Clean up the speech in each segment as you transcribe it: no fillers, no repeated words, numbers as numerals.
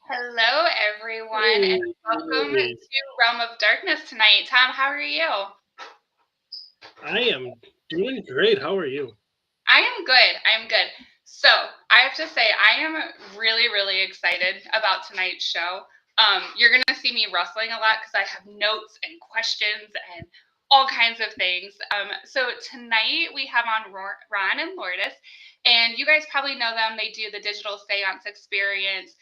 Hello, everyone, and welcome Hey, to Realm of Darkness tonight. Tom, how are you? I am doing great. How are you? I am good. I am good. So, I have to say, I am really, really excited about tonight's show. You're going to see me rustling a lot because I have notes and questions and all kinds of things. So, tonight we have on Ron and Lourdes, and you guys probably know them. They do the digital seance experience.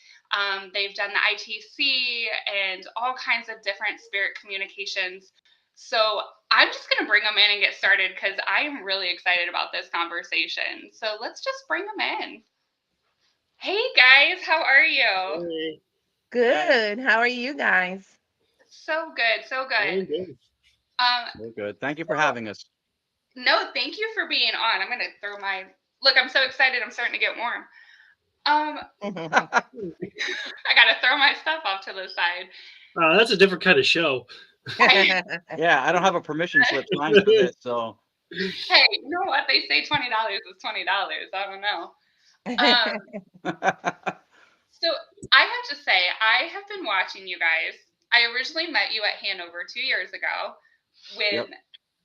They've done the ITC and all kinds of different spirit communications. So, I'm just going to bring them in and get started because I am really excited about this conversation. So let's just bring them in. Hey guys, how are you? Hey, Good. How are you guys? So good, so good. doing good. We're good. Thank you for So having us. no, thank you for being on. I'm gonna throw my look. I'm so excited. I'm starting to get warm. I gotta throw my stuff off to the side. That's a different kind of show. I, Yeah, I don't have a permission slip signed for this, so hey, you know what they say? $20 is $20. I don't know. Um, So I have to say, I have been watching you guys. I originally met you at Hanover 2 years ago when yep.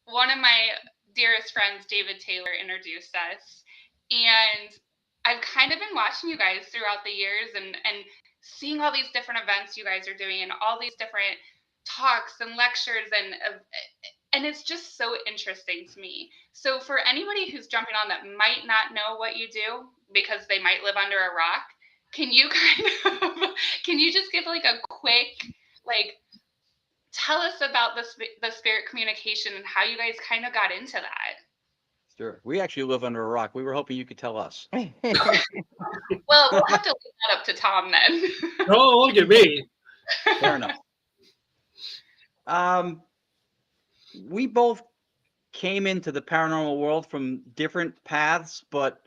one of my dearest friends, David Taylor, introduced us. And I've kind of been watching you guys throughout the years and seeing all these different events you guys are doing and all these different talks and lectures and it's just so interesting to me. So for anybody who's jumping on that might not know what you do because they might live under a rock, can you kind of can you just give like a quick like tell us about the spirit communication and how you guys kind of got into that? Sure. We actually live under a rock. We were hoping you could tell us. Well, we'll have to leave that up to Tom then. Oh, look at me. Fair enough. Um, we both came into the paranormal world from different paths, but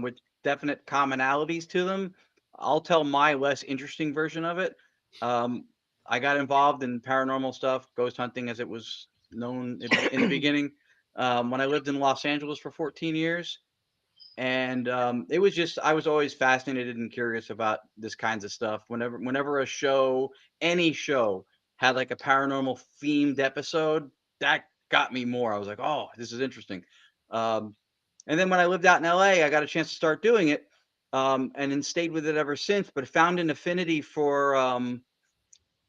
with definite commonalities to them. I'll tell my less interesting version of it. Um, I got involved in paranormal stuff, ghost hunting as it was known in the beginning, when I lived in Los Angeles for 14 years. And it was just I was always fascinated and curious about this kinds of stuff. Whenever a show, any show, had like a paranormal themed episode, that got me more. I was like, oh, this is interesting. Um, and then when I lived out in LA, I got a chance to start doing it, and then stayed with it ever since. But found an affinity for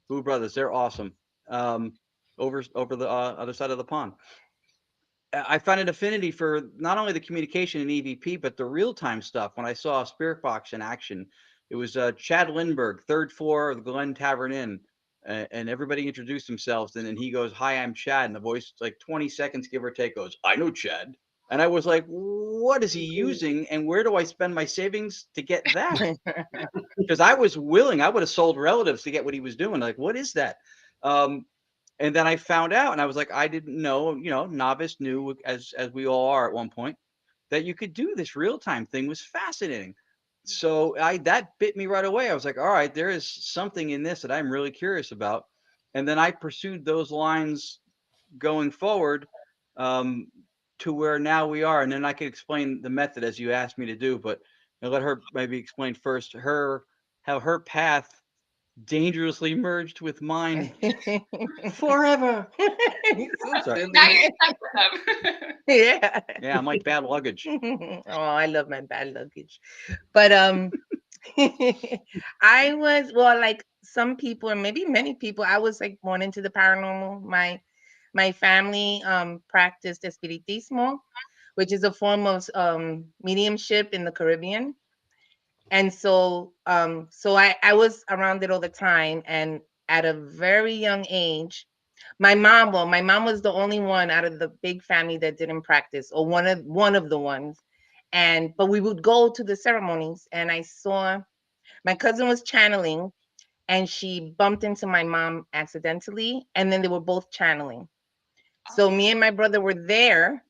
Boo Brothers. They're awesome. Um, over the other side of the pond. I found an affinity for not only the communication in EVP, but the real time stuff. When I saw Spirit Box in action, it was Chad Lindbergh, third floor of the Glen Tavern Inn, and everybody introduced themselves. And then he goes, "Hi, I'm Chad," and the voice, like 20 seconds, give or take, goes, "I know Chad." And I was like, "What is he using? And where do I spend my savings to get that?" Because I was willing, I would have sold relatives to get what he was doing. Like, what is that? Um, and then I found out, and I was like, I didn't know, novice knew as we all are at one point, that you could do this real time thing was fascinating. So I that bit me right away. I was like, all right, there is something in this that I'm really curious about. And then I pursued those lines going forward, um, to where now we are. And then I could explain the method as you asked me to do, but I'll let her maybe explain first her how her path dangerously merged with mine forever. I'm I'm sorry. sorry. Now you're Silly. stuck with them. Yeah. Yeah. Yeah, I'm like bad luggage. Oh, I love my bad luggage. But I was well, like some people, or maybe many people, I was like born into the paranormal. My family practiced espiritismo, which is a form of mediumship in the Caribbean. And so I was around it all the time. And at a very young age, my mom was the only one out of the big family that didn't practice, or one of the ones. And but we would go to the ceremonies, and I saw my cousin was channeling, and she bumped into my mom accidentally, and then they were both channeling. So Oh. me and my brother were there,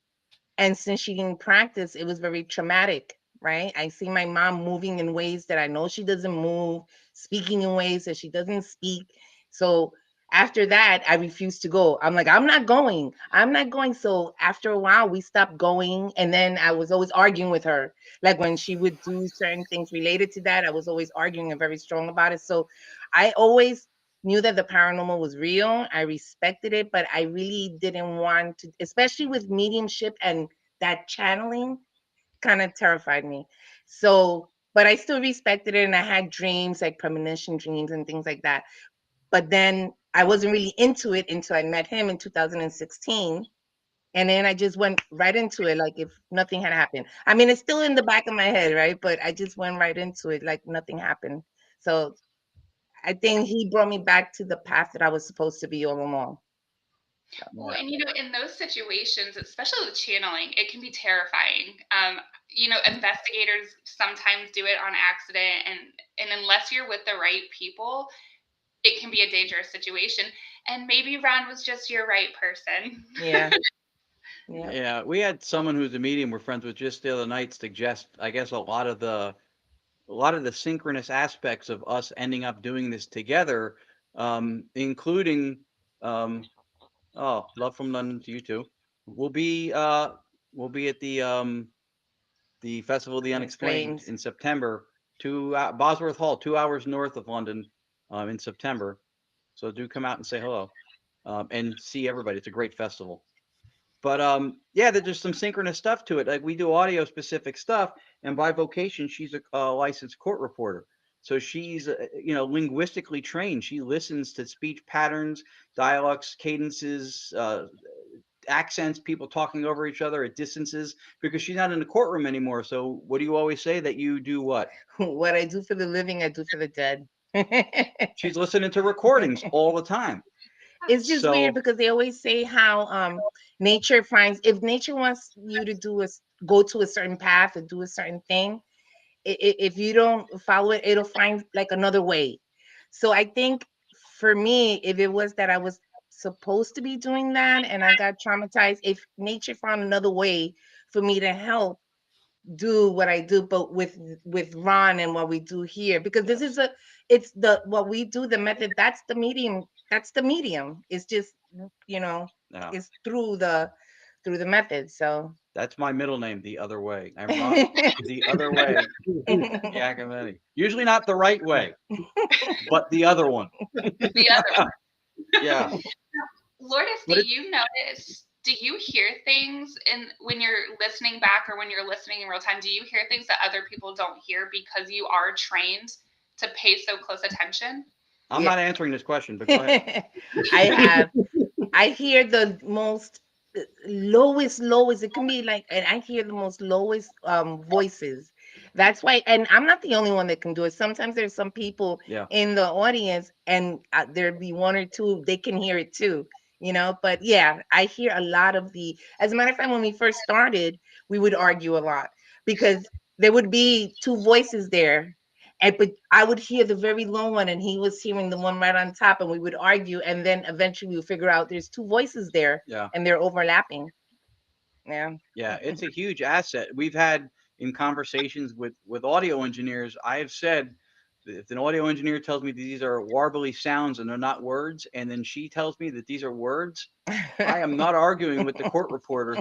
and since she didn't practice, it was very traumatic, right? I see my mom moving in ways that I know she doesn't move, speaking in ways that she doesn't speak. So after that, I refused to go. I'm like, I'm not going. I'm not going. So after a while, we stopped going. And then I was always arguing with her. Like when she would do certain things related to that, I was always arguing and very strong about it. So I always knew that the paranormal was real. I respected it, but I really didn't want to, especially with mediumship and that channeling kind of terrified me. So, but I still respected it. And I had dreams, like premonition dreams and things like that. But then I wasn't really into it until I met him in 2016. And then I just went right into it, like if nothing had happened. I mean, it's still in the back of my head, right? But I just went right into it, like nothing happened. So I think he brought me back to the path that I was supposed to be all along. Well, and in those situations, especially with channeling, it can be terrifying. Investigators sometimes do it on accident, and unless you're with the right people, it can be a dangerous situation. And maybe Ron was just your right person. Yeah. Yeah. Yeah, we had someone who's a medium we're friends with just the other night suggest, I guess, a lot of the synchronous aspects of us ending up doing this together, including, love from London to you too. We'll be uh, we'll be at the Festival of the Unexplained Explains. in September, Bosworth Hall, 2 hours north of London, in September. So do come out and say hello, and see everybody. It's a great festival. But yeah, there's just some synchronous stuff to it. Like we do audio specific stuff, and by vocation, she's a licensed court reporter. So she's linguistically trained. She listens to speech patterns, dialects, cadences, accents, people talking over each other at distances, because she's not in the courtroom anymore. So what do you always say? That you do what? What I do for the living, I do for the dead. She's listening to recordings all the time. It's just weird So because they always say how nature finds, if nature wants you to go to a certain path or do a certain thing, if you don't follow it, it'll find like another way. So I think for me, if it was that I was supposed to be doing that and I got traumatized, if nature found another way for me to help do what I do, but with Ron and what we do here, because this is yes, it's the what we do, the method, that's the medium, that's the medium. It's just, you know, yeah. it's through the method. So That's my middle name, the other way. I'm Ron, the other way, Giacometti. Usually not the right way, but the other one. The other Yeah. Lourdes, But it, do you hear things when you're listening back or when you're listening in real time? Do you hear things that other people don't hear because you are trained to pay so close attention? I'm yeah. not answering this question, but go ahead. I have. I hear the most lowest. It can be like, and I hear the most lowest voices. That's why, and I'm not the only one that can do it. Sometimes there's some people Yeah. in the audience, and there'd be one or two they can hear it too. But yeah, I hear a lot of the. As a matter of fact, when we first started, we would argue a lot because there would be two voices there, but I would hear the very low one, and he was hearing the one right on top, and we would argue, and then eventually we would figure out there's two voices there, Yeah. and they're overlapping. Yeah. Yeah. It's a huge asset. We've had in conversations with audio engineers, I have said, if an audio engineer tells me that these are warbly sounds and they're not words, and then she tells me that these are words, I am not arguing with the court reporter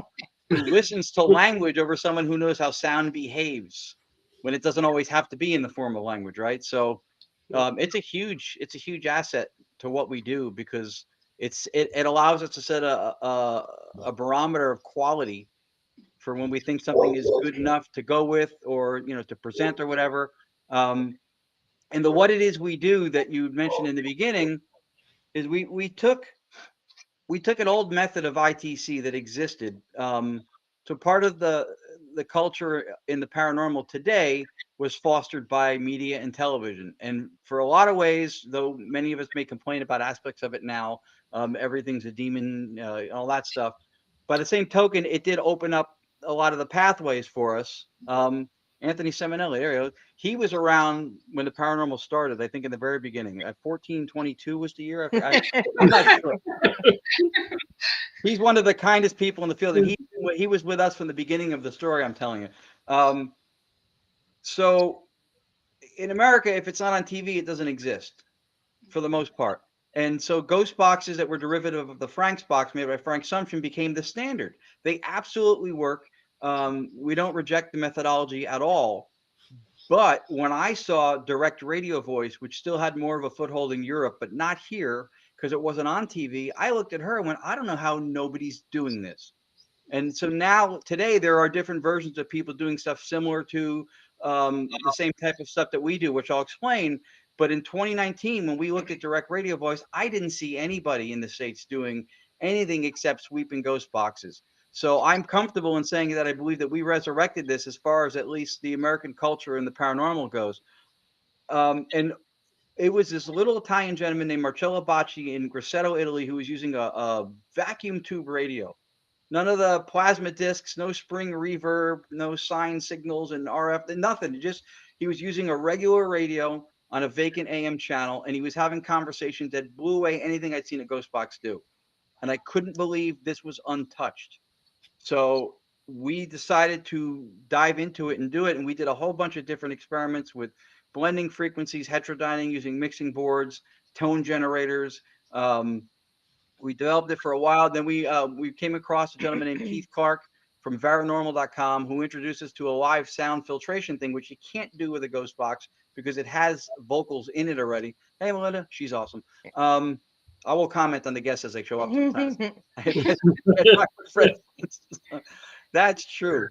who listens to language over someone who knows how sound behaves when it doesn't always have to be in the form of language, right? So it's a huge asset to what we do, because it allows us to set a barometer of quality for when we think something is good enough to go with, or to present or whatever. Um, and what it is we do that you mentioned in the beginning is we took an old method of ITC that existed. So part of the culture in the paranormal today was fostered by media and television, and for a lot of ways, though many of us may complain about aspects of it now, everything's a demon, all that stuff. By the same token, it did open up a lot of the pathways for us. Anthony Seminelli, there he is. He was around when the paranormal started. I think in the very beginning. 1422 was the year. I'm not sure. He's one of the kindest people in the field, and he was with us from the beginning of the story I'm telling you. Um, so in America, if it's not on TV, it doesn't exist for the most part. And so ghost boxes that were derivative of the Frank's box made by Frank Sumption became the standard. They absolutely work. We don't reject the methodology at all. But when I saw direct radio voice, which still had more of a foothold in Europe, but not here because it wasn't on TV, I looked at her and went, I don't know how nobody's doing this. And so now today there are different versions of people doing stuff similar to the same type of stuff that we do, which I'll explain. But in 2019, when we looked at direct radio voice, I didn't see anybody in the States doing anything except sweeping ghost boxes. So I'm comfortable in saying that I believe that we resurrected this as far as at least the American culture and the paranormal goes. And it was this little Italian gentleman named Marcello Bacci in Grosseto, Italy, who was using a vacuum tube radio. None of the plasma discs, no spring reverb, no sine signals and RF, nothing. Just he was using a regular radio on a vacant AM channel, and he was having conversations that blew away anything I'd seen a ghost box do. And I couldn't believe this was untouched. So we decided to dive into it and do it. And we did a whole bunch of different experiments with blending frequencies, heterodyning using mixing boards, tone generators. We developed it for a while. Then we came across a gentleman named Keith Clark from Veranormal.com who introduced us to a live sound filtration thing, which you can't do with a ghost box because it has vocals in it already. Hey, Melinda, she's awesome. I will comment on the guests as they show up sometimes. That's true.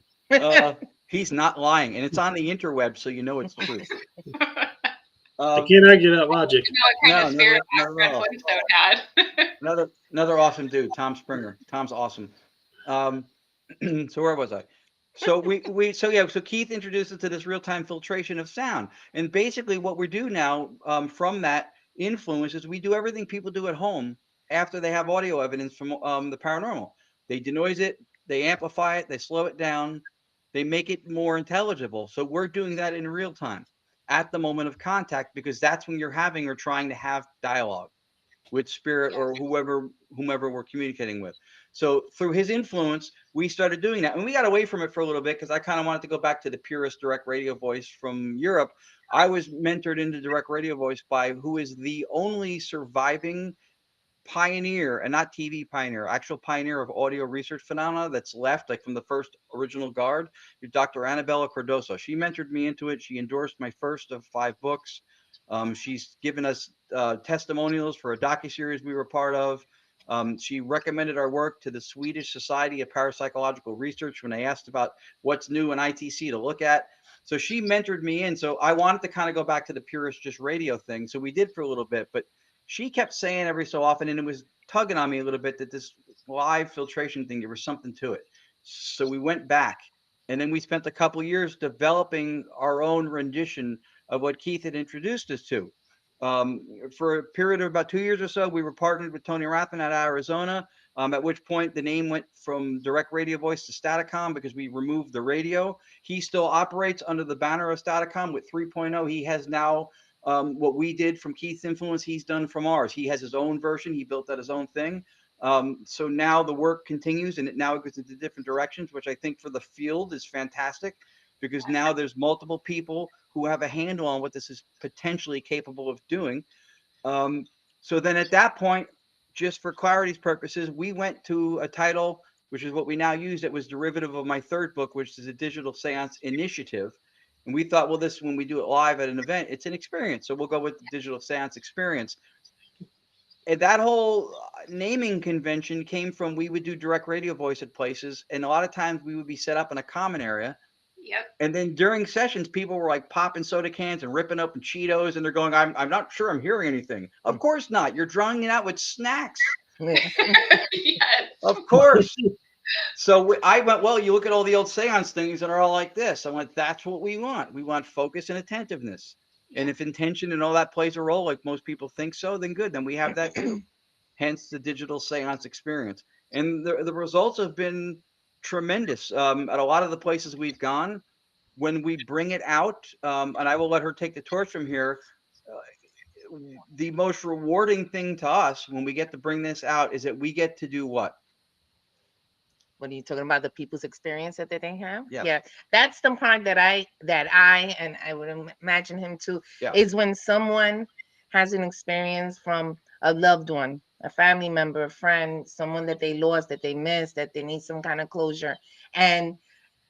He's not lying, and it's on the interweb, so you know it's true. I can't argue that logic. You know what kind of spirit background Another awesome dude, Tom Springer. Tom's awesome. So where was I? So so Keith introduced us to this real-time filtration of sound, and basically what we do now from that influence is we do everything people do at home after they have audio evidence from the paranormal. They denoise it, they amplify it, they slow it down, they make it more intelligible. So we're doing that in real time at the moment of contact because that's when you're having or trying to have dialogue with spirit or whomever we're communicating with. So through his influence, we started doing that. And we got away from it for a little bit because I kind of wanted to go back to the purest direct radio voice from Europe. I was mentored into direct radio voice by who is the only surviving pioneer, and not TV pioneer, actual pioneer of audio research phenomena that's left, like from the first original guard, Dr. Annabella Cardoso. She mentored me into it. She endorsed my first of 5 books. She's given us testimonials for a docuseries we were part of. She recommended our work to the Swedish Society of Parapsychological Research when they asked about what's new in ITC to look at. So she mentored me in. So I wanted to kind of go back to the purest just radio thing. So we did for a little bit, but she kept saying every so often, and it was tugging on me a little bit, that this live filtration thing, there was something to it. So we went back, and then we spent a couple of years developing our own rendition of what Keith had introduced us to. For a period of about 2 years or so, we were partnered with Tony Rathman out of Arizona, at which point the name went from direct radio voice to Staticom because we removed the radio. He still operates under the banner of Staticom with 3.0. He has now what we did from Keith's influence, he's done from ours. He has his own version. He built that his own thing. So now the work continues, and it now goes into different directions, which I think for the field is fantastic because now there's multiple people who have a handle on what this is potentially capable of doing. So then at that point, just for clarity's purposes, we went to a title, which is what we now use, that was derivative of my 3rd book, which is a digital seance initiative. And we thought, well, this, when we do it live at an event, it's an experience. So we'll go with the digital seance experience. And that whole naming convention came from, we would do direct radio voice at places. And a lot of times we would be set up in a common area. Yep. And then during sessions, people were like popping soda cans and ripping up Cheetos. And they're going, I'm not sure I'm hearing anything. Of course not. You're drawing it out with snacks. Yes. Of course. So I went, well, you look at all the old seance things that are all like this. I went, that's what we want. We want focus and attentiveness. And if intention and all that plays a role, like most people think so, then good. Then we have that too. Hence the digital seance experience. And the results have been tremendous. At a lot of the places we've gone, when we bring it out, and I will let her take the torch from here, the most rewarding thing to us when we get to bring this out is that we get to do what? What are you talking about? The people's experience that they have? Yeah. Yeah. That's the part that I and I would imagine him too, Yeah. is when someone has an experience from a loved one, a family member, a friend, someone that they lost, that they missed, that they need some kind of closure. And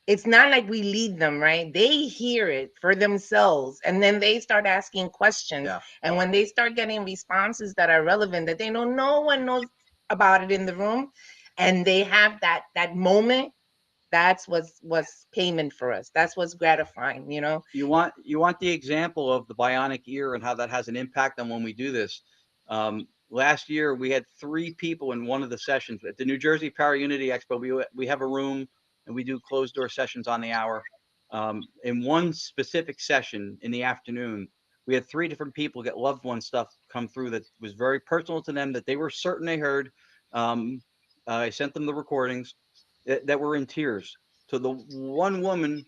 it's not like we lead them, right? They hear it for themselves and then they start asking questions. Yeah. And when they start getting responses that are relevant, that they know no one knows about it in the room, and they have that moment, that's what's payment for us. That's what's gratifying, you know? You want the example of the bionic ear and how that has an impact on when we do this. Last year we had 3 people in one of the sessions at the New Jersey Para Unity Expo. We have a room and we do closed door sessions on the hour. In one specific session in the afternoon, we had 3 different people get loved one stuff come through that was very personal to them, that they were certain they heard. I sent them the recordings that were in tears. So the one woman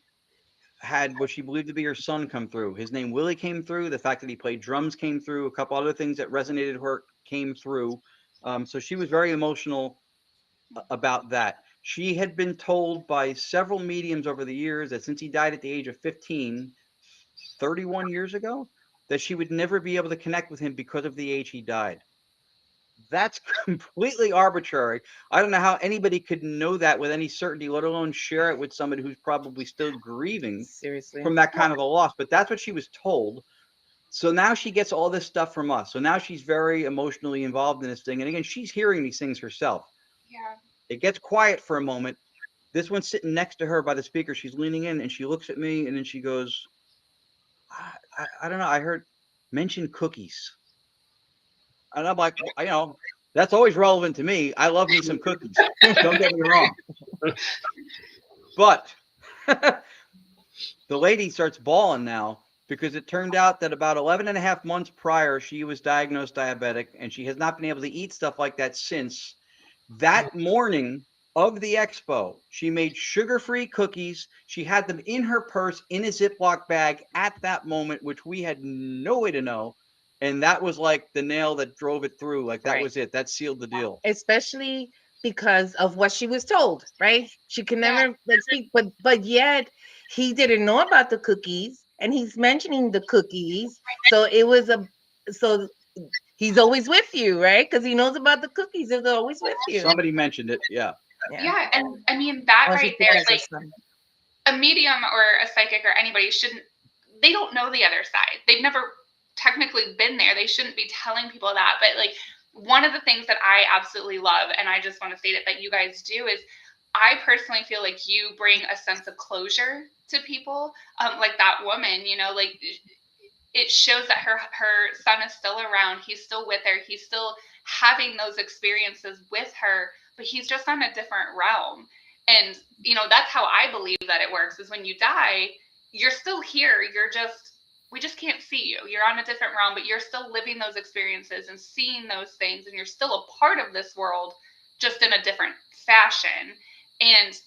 had what she believed to be her son come through. His name Willie came through. The fact that he played drums came through. A couple other things that resonated with her came through. So she was very emotional about that. She had been told by several mediums over the years that since he died at the age of 15, 31 years ago, that she would never be able to connect with him because of the age he died. That's completely arbitrary. I don't know how anybody could know that with any certainty, let alone share it with somebody who's probably still grieving Seriously. from that kind of a loss. But that's what she was told. So now she gets all this stuff from us. So now she's very emotionally involved in this thing. And again, she's hearing these things herself. Yeah. It gets quiet for a moment. This one's sitting next to her by the speaker. She's leaning in and she looks at me and then she goes, I don't know. I heard mention cookies. And I'm like, that's always relevant to me. I love me some cookies. Don't get me wrong. But the lady starts bawling now because it turned out that about 11 and a half months prior, she was diagnosed diabetic and she has not been able to eat stuff like that since. That morning of the expo, she made sugar-free cookies. She had them in her purse in a Ziploc bag at that moment, which we had no way to know. And that was like the nail that drove it through. Like that Right. was it. That sealed the deal. Especially because of what she was told, right? She can Yeah. never like speak, but yet he didn't know about the cookies, and he's mentioning the cookies. So it was so he's always with you, right? Because he knows about the cookies. They're always with you. Somebody mentioned it. Yeah. Yeah. And I mean, that Once you right think there, that's a like son. a medium or a psychic or anybody shouldn't, they don't know the other side. They've never technically been there. They shouldn't be telling people that. But like one of the things that I absolutely love, and I just want to say that you guys do, is I personally feel like you bring a sense of closure to people. Like that woman, like it shows that her son is still around. He's still with her. He's still having those experiences with her, but he's just on a different realm. And that's how I believe that it works, is when you die, you're still here. We just can't see you. You're on a different realm, but you're still living those experiences and seeing those things, and you're still a part of this world, just in a different fashion. And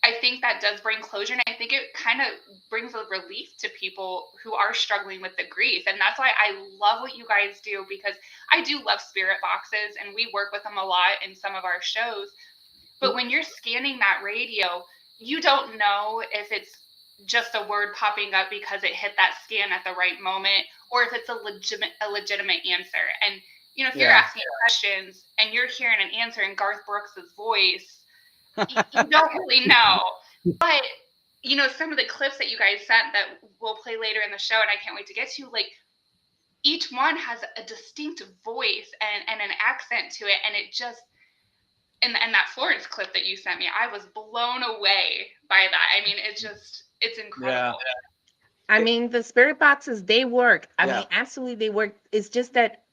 I think that does bring closure, and I think it kind of brings a relief to people who are struggling with the grief. And that's why I love what you guys do, because I do love spirit boxes, and we work with them a lot in some of our shows. But when you're scanning that radio, you don't know if it's just a word popping up because it hit that scan at the right moment, or if it's a legitimate answer. And if you're asking questions and you're hearing an answer in Garth Brooks's voice, you don't really know. But some of the clips that you guys sent that we'll play later in the show, and I can't wait to get to, like, each one has a distinct voice and an accent to it, and it just, and that Florence clip that you sent me, I was blown away by that. I mean, it's incredible. I mean, the spirit boxes, they work. I Yeah. mean, absolutely, they work. It's just that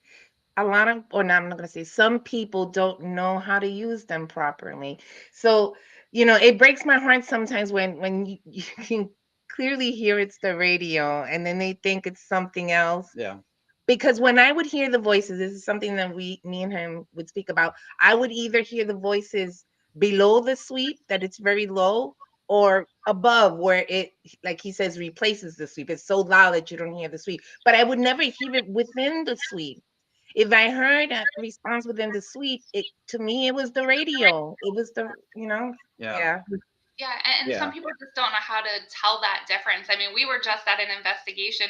a lot of, or no, I'm not going to say, some people don't know how to use them properly. So, it breaks my heart sometimes when you can clearly hear it's the radio and then they think it's something else. Yeah. Because when I would hear the voices, this is something that me and him would speak about. I would either hear the voices below the sweep, that it's very low, or above, where it, like he says, replaces the sweep. It's so loud that you don't hear the sweep. But I would never hear it within the sweep. If I heard a response within the sweep, to me it was the radio. It was the, Yeah. yeah. Yeah, and some people just don't know how to tell that difference. I mean, we were just at an investigation,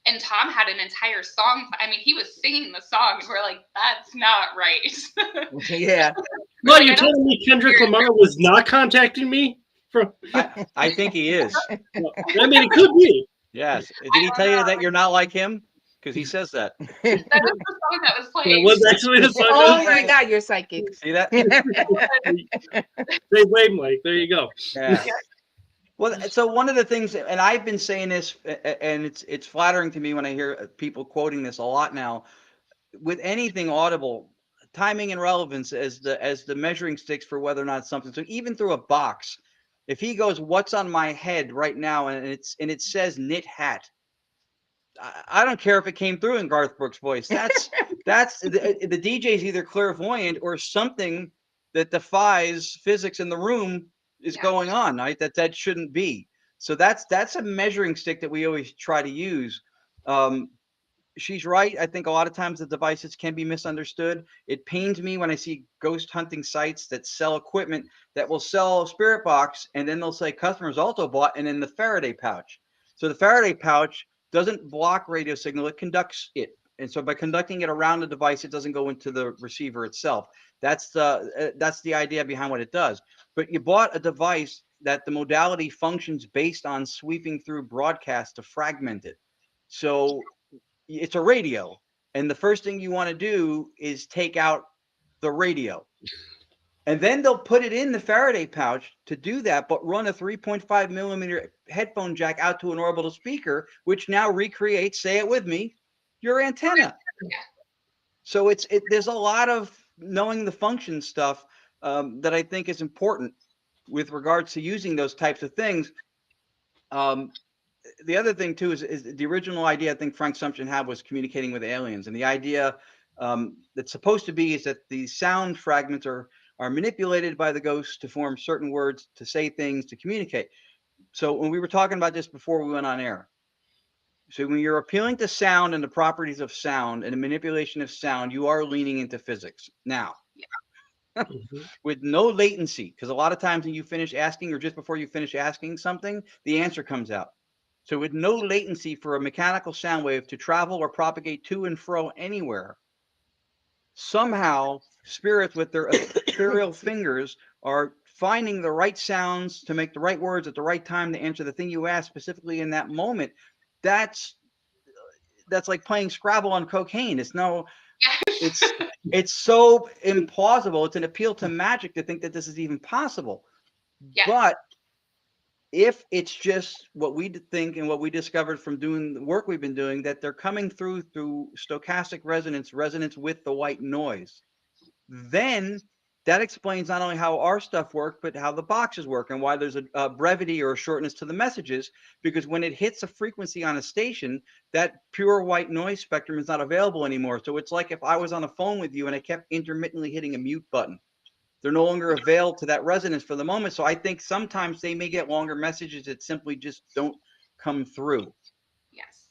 and Tom had an entire song. I mean, he was singing the song, and we're like, that's not right. Yeah. No, you're telling me Kendrick Lamar was not contacting me? I think he is. I mean, it could be. Yes. Did he tell you that you're not like him? Because he says that. That is the song that was playing. It was actually the song. Oh my God, you're psychic. See that? They blame Mike. There you go. Yeah. Well, so one of the things, and I've been saying this, and it's flattering to me when I hear people quoting this a lot now. With anything audible, timing and relevance as the measuring sticks for whether or not something. So even through a box, if he goes, "What's on my head right now?" and it says knit hat, I don't care if it came through in Garth Brooks' voice. That's the DJ's either clairvoyant or something that defies physics in the room is going on. Right? That shouldn't be. So that's a measuring stick that we always try to use. She's right. I think a lot of times the devices can be misunderstood. It pains me when I see ghost hunting sites that sell equipment that will sell a spirit box and then they'll say customers also bought and then the Faraday pouch. So the Faraday pouch doesn't block radio signal, it conducts it. And so by conducting it around the device, it doesn't go into the receiver itself. That's the idea behind what it does. But you bought a device that the modality functions based on sweeping through broadcast to fragment it. So it's a radio, and the first thing you want to do is take out the radio, and then they'll put it in the Faraday pouch to do that, but run a 3.5 millimeter headphone jack out to an orbital speaker, which now recreates, say it with me, your antenna. So there's a lot of knowing the function stuff that I think is important with regards to using those types of things. The other thing too is the original idea I think Frank Sumption had was communicating with aliens, and the idea that's supposed to be is that the sound fragments are manipulated by the ghosts to form certain words, to say things, to communicate. So when we were talking about this before we went on air, so when you're appealing to sound and the properties of sound and the manipulation of sound, you are leaning into physics. Now, with no latency, because a lot of times when you finish asking or just before you finish asking something, the answer comes out. So with no latency for a mechanical sound wave to travel or propagate to and fro anywhere, somehow spirits with their ethereal fingers are finding the right sounds to make the right words at the right time to answer the thing you asked specifically in that moment. That's like playing Scrabble on cocaine. It's so implausible. It's an appeal to magic to think that this is even possible. Yeah. But if it's just what we think and what we discovered from doing the work we've been doing, that they're coming through stochastic resonance with the white noise, then that explains not only how our stuff works, but how the boxes work and why there's a brevity or a shortness to the messages. Because when it hits a frequency on a station, that pure white noise spectrum is not available anymore. So it's like if I was on a phone with you and I kept intermittently hitting a mute button. They're no longer availed to that resonance for the moment. So I think sometimes they may get longer messages that simply just don't come through. Yes.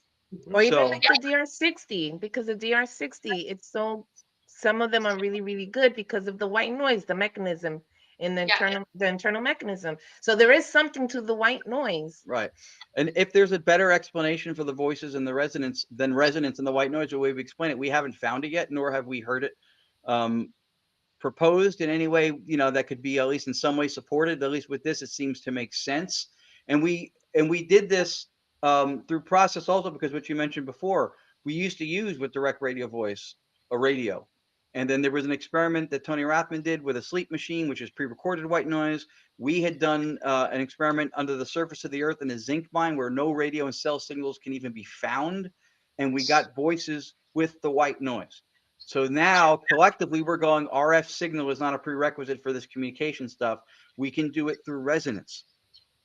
Or even like the DR60, because the DR60, it's so, some of them are really, really good because of the white noise, the mechanism in the internal mechanism. So there is something to the white noise. Right. And if there's a better explanation for the voices and the resonance than resonance and the white noise, the way we explain it, we haven't found it yet, nor have we heard it proposed in any way, that could be at least in some way supported. At least with this, it seems to make sense. And we did this through process also because what you mentioned before, we used to use with direct radio voice a radio. And then there was an experiment that Tony Rathman did with a sleep machine, which is pre-recorded white noise. We had done an experiment under the surface of the earth in a zinc mine where no radio and cell signals can even be found. And we got voices with the white noise. So now collectively we're going RF signal is not a prerequisite for this communication stuff. We can do it through resonance.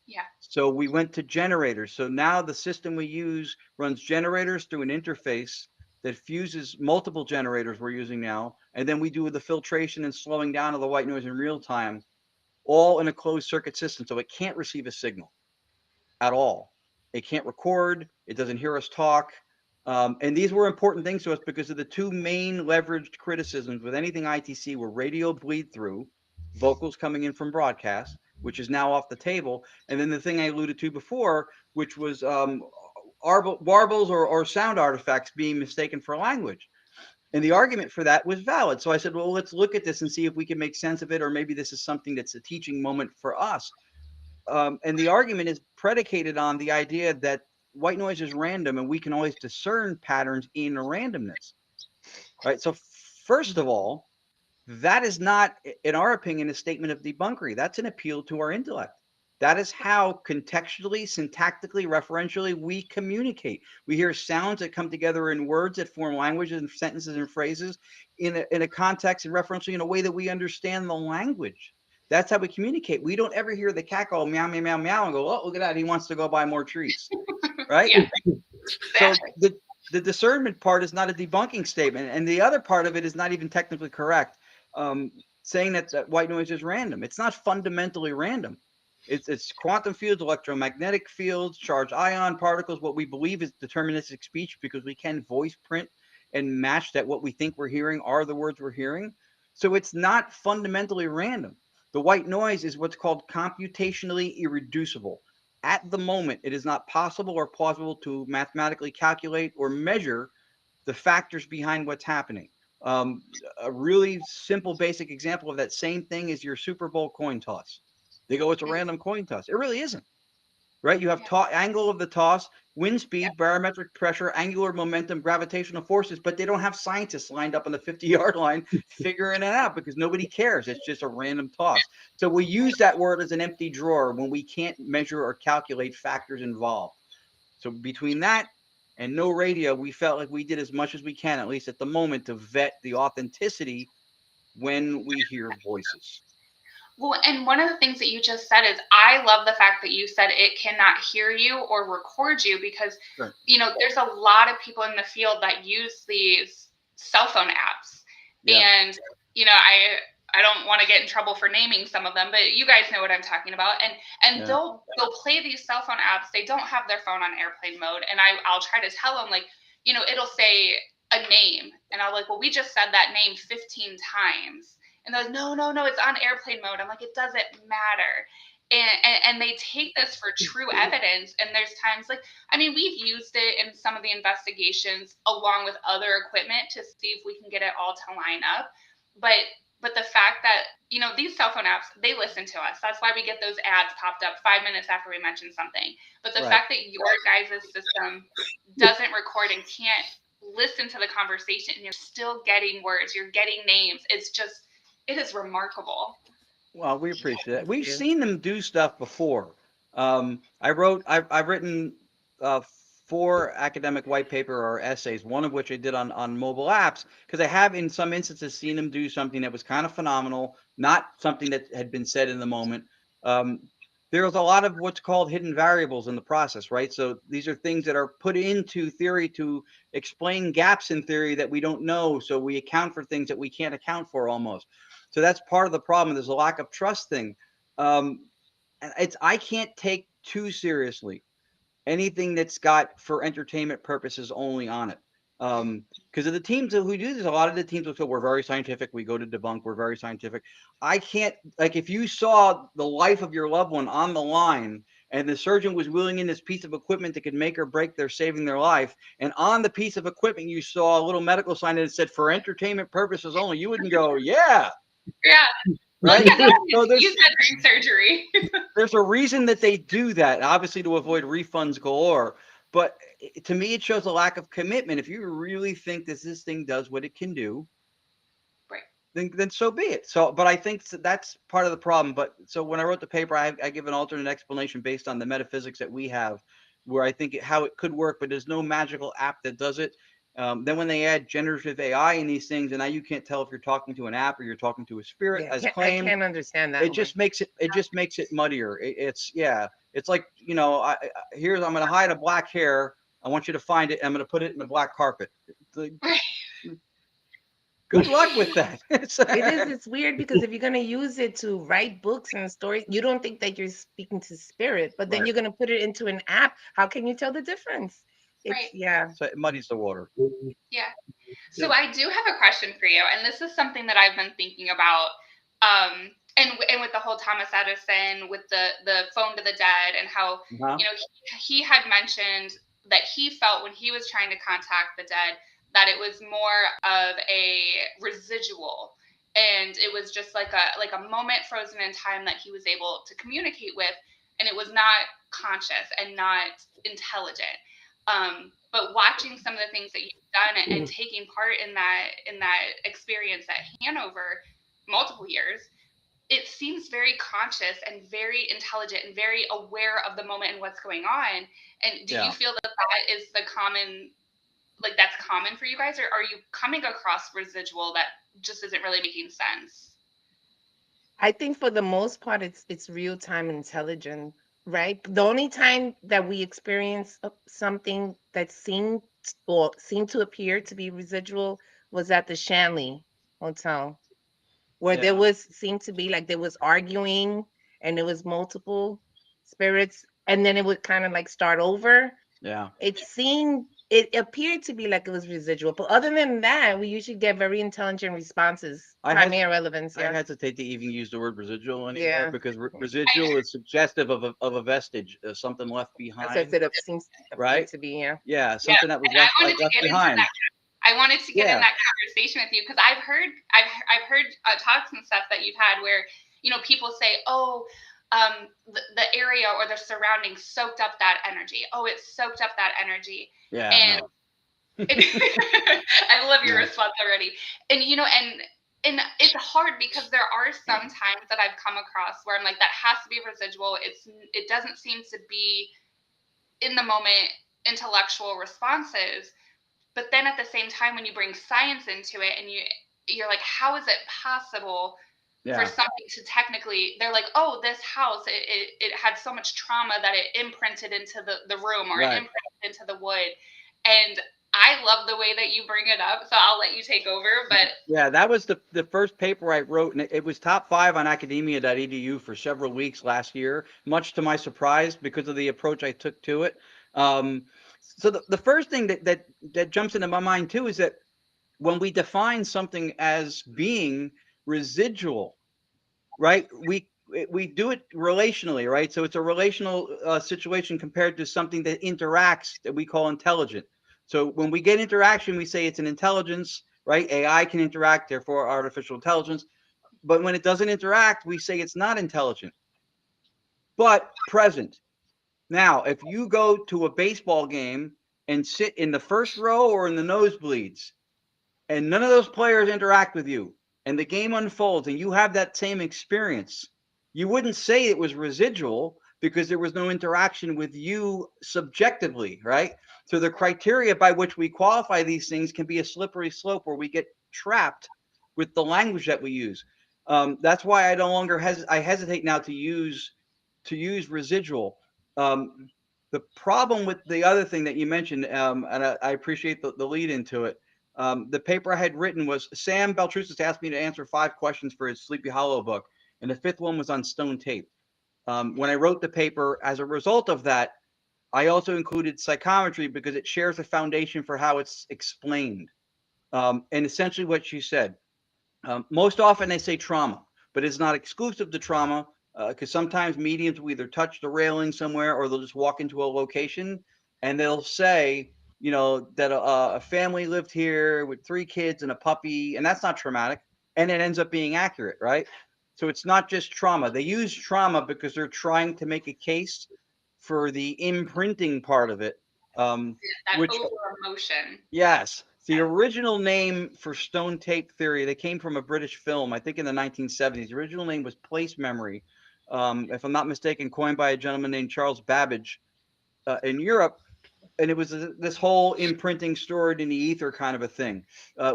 Yeah. So we went to generators. So now the system we use runs generators through an interface that fuses multiple generators we're using now. And then we do the filtration and slowing down of the white noise in real time, all in a closed circuit system. So it can't receive a signal at all. It can't record. It doesn't hear us talk. And these were important things to us because of the two main leveraged criticisms with anything ITC were radio bleed through, vocals coming in from broadcast, which is now off the table. And then the thing I alluded to before, which was warbles or sound artifacts being mistaken for language. And the argument for that was valid. So I said, well, let's look at this and see if we can make sense of it, or maybe this is something that's a teaching moment for us. And the argument is predicated on the idea that white noise is random and we can always discern patterns in randomness. Right. So first of all, that is not, in our opinion, a statement of debunkery. That's an appeal to our intellect. That is how contextually, syntactically, referentially we communicate. We hear sounds that come together in words that form languages and sentences and phrases in a context and referentially in a way that we understand the language. That's how we communicate. We don't ever hear the cat go meow, meow, meow, meow and go, oh, look at that. He wants to go buy more treats. Right? Yeah. So the discernment part is not a debunking statement. And the other part of it is not even technically correct. Saying that white noise is random. It's not fundamentally random. It's quantum fields, electromagnetic fields, charged ion particles, what we believe is deterministic speech, because we can voice print and match that what we think we're hearing are the words we're hearing. So it's not fundamentally random. The white noise is what's called computationally irreducible. At the moment, it is not possible or plausible to mathematically calculate or measure the factors behind what's happening. A really simple, basic example of that same thing is your Super Bowl coin toss. They go, it's a random coin toss. It really isn't, right? You have angle of the toss, wind speed, barometric pressure, angular momentum, gravitational forces, but they don't have scientists lined up on the 50-yard line figuring it out because nobody cares. It's just a random toss. So we use that word as an empty drawer when we can't measure or calculate factors involved. So between that and no radio, we felt like we did as much as we can, at least at the moment, to vet the authenticity when we hear voices. Well, and one of the things that you just said is I love the fact that you said it cannot hear you or record you because, Sure. There's a lot of people in the field that use these cell phone apps. Yeah. And, I don't want to get in trouble for naming some of them, but you guys know what I'm talking about. And they'll play these cell phone apps. They don't have their phone on airplane mode. And I'll try to tell them, it'll say a name. And I'll like, well, we just said that name 15 times. And they're like, no, it's on airplane mode. I'm like, it doesn't matter. And they take this for true evidence. And there's times we've used it in some of the investigations along with other equipment to see if we can get it all to line up. But the fact that, these cell phone apps, they listen to us. That's why we get those ads popped up 5 minutes after we mention something. But the fact that your guys' system doesn't record and can't listen to the conversation and you're still getting words, you're getting names, it is remarkable. Well, we appreciate it. We've seen them do stuff before. I've written 4 academic white paper or essays, one of which I did on mobile apps, because I have in some instances seen them do something that was kind of phenomenal, not something that had been said in the moment. There's a lot of what's called hidden variables in the process, right? So these are things that are put into theory to explain gaps in theory that we don't know. So we account for things that we can't account for almost. So that's part of the problem. There's a lack of trust thing. I can't take too seriously anything that's got for entertainment purposes only on it. Because of the teams who do this, a lot of the teams will say, we're very scientific. We go to debunk. We're very scientific. I can't, if you saw the life of your loved one on the line and the surgeon was wheeling in this piece of equipment that could make or break their saving their life, and on the piece of equipment you saw a little medical sign that said for entertainment purposes only, you wouldn't go, yeah. Yeah. Right? So use that during surgery. There's a reason that they do that, obviously to avoid refunds galore. But to me, it shows a lack of commitment. If you really think that this thing does what it can do, right, then so be it. So, but I think that's part of the problem. But so when I wrote the paper, I give an alternate explanation based on the metaphysics that we have, where I think how it could work, but there's no magical app that does it. Then when they add generative AI in these things, and now you can't tell if you're talking to an app or you're talking to a spirit as claimed. I can't understand that. It just makes it muddier. It's like, I'm going to hide a black hair. I want you to find it. I'm going to put it in the black carpet. Good luck with that. It's weird because if you're going to use it to write books and stories, you don't think that you're speaking to spirit, but then you're going to put it into an app. How can you tell the difference? So it muddies the water. Yeah. So I do have a question for you, and this is something that I've been thinking about. and with the whole Thomas Edison, with the phone to the dead, and how Uh-huh. he had mentioned that he felt when he was trying to contact the dead that it was more of a residual, and it was just like a moment frozen in time that he was able to communicate with, and it was not conscious and not intelligent. But watching some of the things that you've done and taking part in that experience at Hanover multiple years, it seems very conscious and very intelligent and very aware of the moment and what's going on. And do you feel that that is the common, like that's common for you guys, or are you coming across residual that just isn't really making sense? I think for the most part, it's real time intelligence, right? The only time that we experience something that seemed to appear to be residual was at the Shanley Hotel, where there Yeah. was seemed to be like there was arguing and there was multiple spirits, and then it would kind of like start over. Yeah. It appeared to be like it was residual, but other than that, we usually get very intelligent responses. I Primary relevance, I yeah. hesitate to even use the word residual anymore Yeah. because residual is suggestive of a vestige, something left That's what I behind, said. It seems appear right? to be, yeah. Yeah, Yeah, something that was and I wanted to left get into behind. that. I wanted to get in Yeah. that conversation with you because I've heard talks and stuff that you've had where people say, oh, the area or the surroundings soaked up that energy. Oh, it soaked up that energy. Yeah. And No. I love your Yeah. response already. And and it's hard because there are some times that I've come across where I'm like, that has to be residual. It doesn't seem to be in the moment intellectual responses. But then at the same time, when you bring science into it, and you're like, how is it possible for Yeah. something to technically, they're like, oh, this house, it had so much trauma that it imprinted into the room, or it Right. imprinted into the wood. And I love the way that you bring it up, so I'll let you take over. But Yeah, that was the first paper I wrote, and it was top 5 on academia.edu for several weeks last year, much to my surprise because of the approach I took to it. So the first thing that jumps into my mind too is that when we define something as being residual, right? We do it relationally, right? So it's a relational situation compared to something that interacts that we call intelligent. So when we get interaction, we say it's an intelligence, right? AI can interact, therefore artificial intelligence. But when it doesn't interact, we say it's not intelligent, but present. Now, if you go to a baseball game and sit in the first row or in the nosebleeds, and none of those players interact with you, and the game unfolds, and you have that same experience, you wouldn't say it was residual because there was no interaction with you subjectively, right? So the criteria by which we qualify these things can be a slippery slope where we get trapped with the language that we use. That's why I no longer I hesitate now to use residual. The problem with the other thing that you mentioned, and I appreciate the lead into it. The paper I had written was Sam Baltrusis asked me to answer 5 questions for his Sleepy Hollow book, and the 5th one was on stone tape. When I wrote the paper, as a result of that, I also included psychometry because it shares a foundation for how it's explained. And essentially what you said, most often they say trauma, but it's not exclusive to trauma because sometimes mediums will either touch the railing somewhere or they'll just walk into a location and they'll say, that a family lived here with 3 kids and a puppy, and that's not traumatic, and it ends up being accurate, right? So it's not just trauma. They use trauma because they're trying to make a case for the imprinting part of it, that which over emotion. yes. The original name for stone tape theory, they came from a British film, I think in the 1970s. The original name was place memory, if I'm not mistaken, coined by a gentleman named Charles Babbage in Europe. And it was this whole imprinting stored in the ether kind of a thing.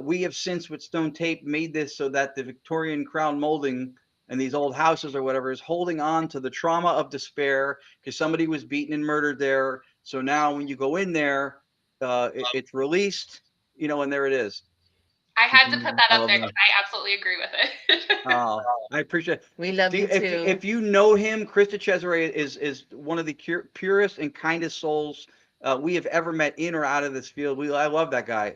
We have since, with stone tape, made this so that the Victorian crown molding and these old houses or whatever is holding on to the trauma of despair because somebody was beaten and murdered there. So now when you go in there, it's released, and there it is. I had to put that I up love there that. because I absolutely agree with it. I appreciate it. We love you too. If you know him, Krista Cesare is one of the purest and kindest souls we have ever met in or out of this field. I love that guy.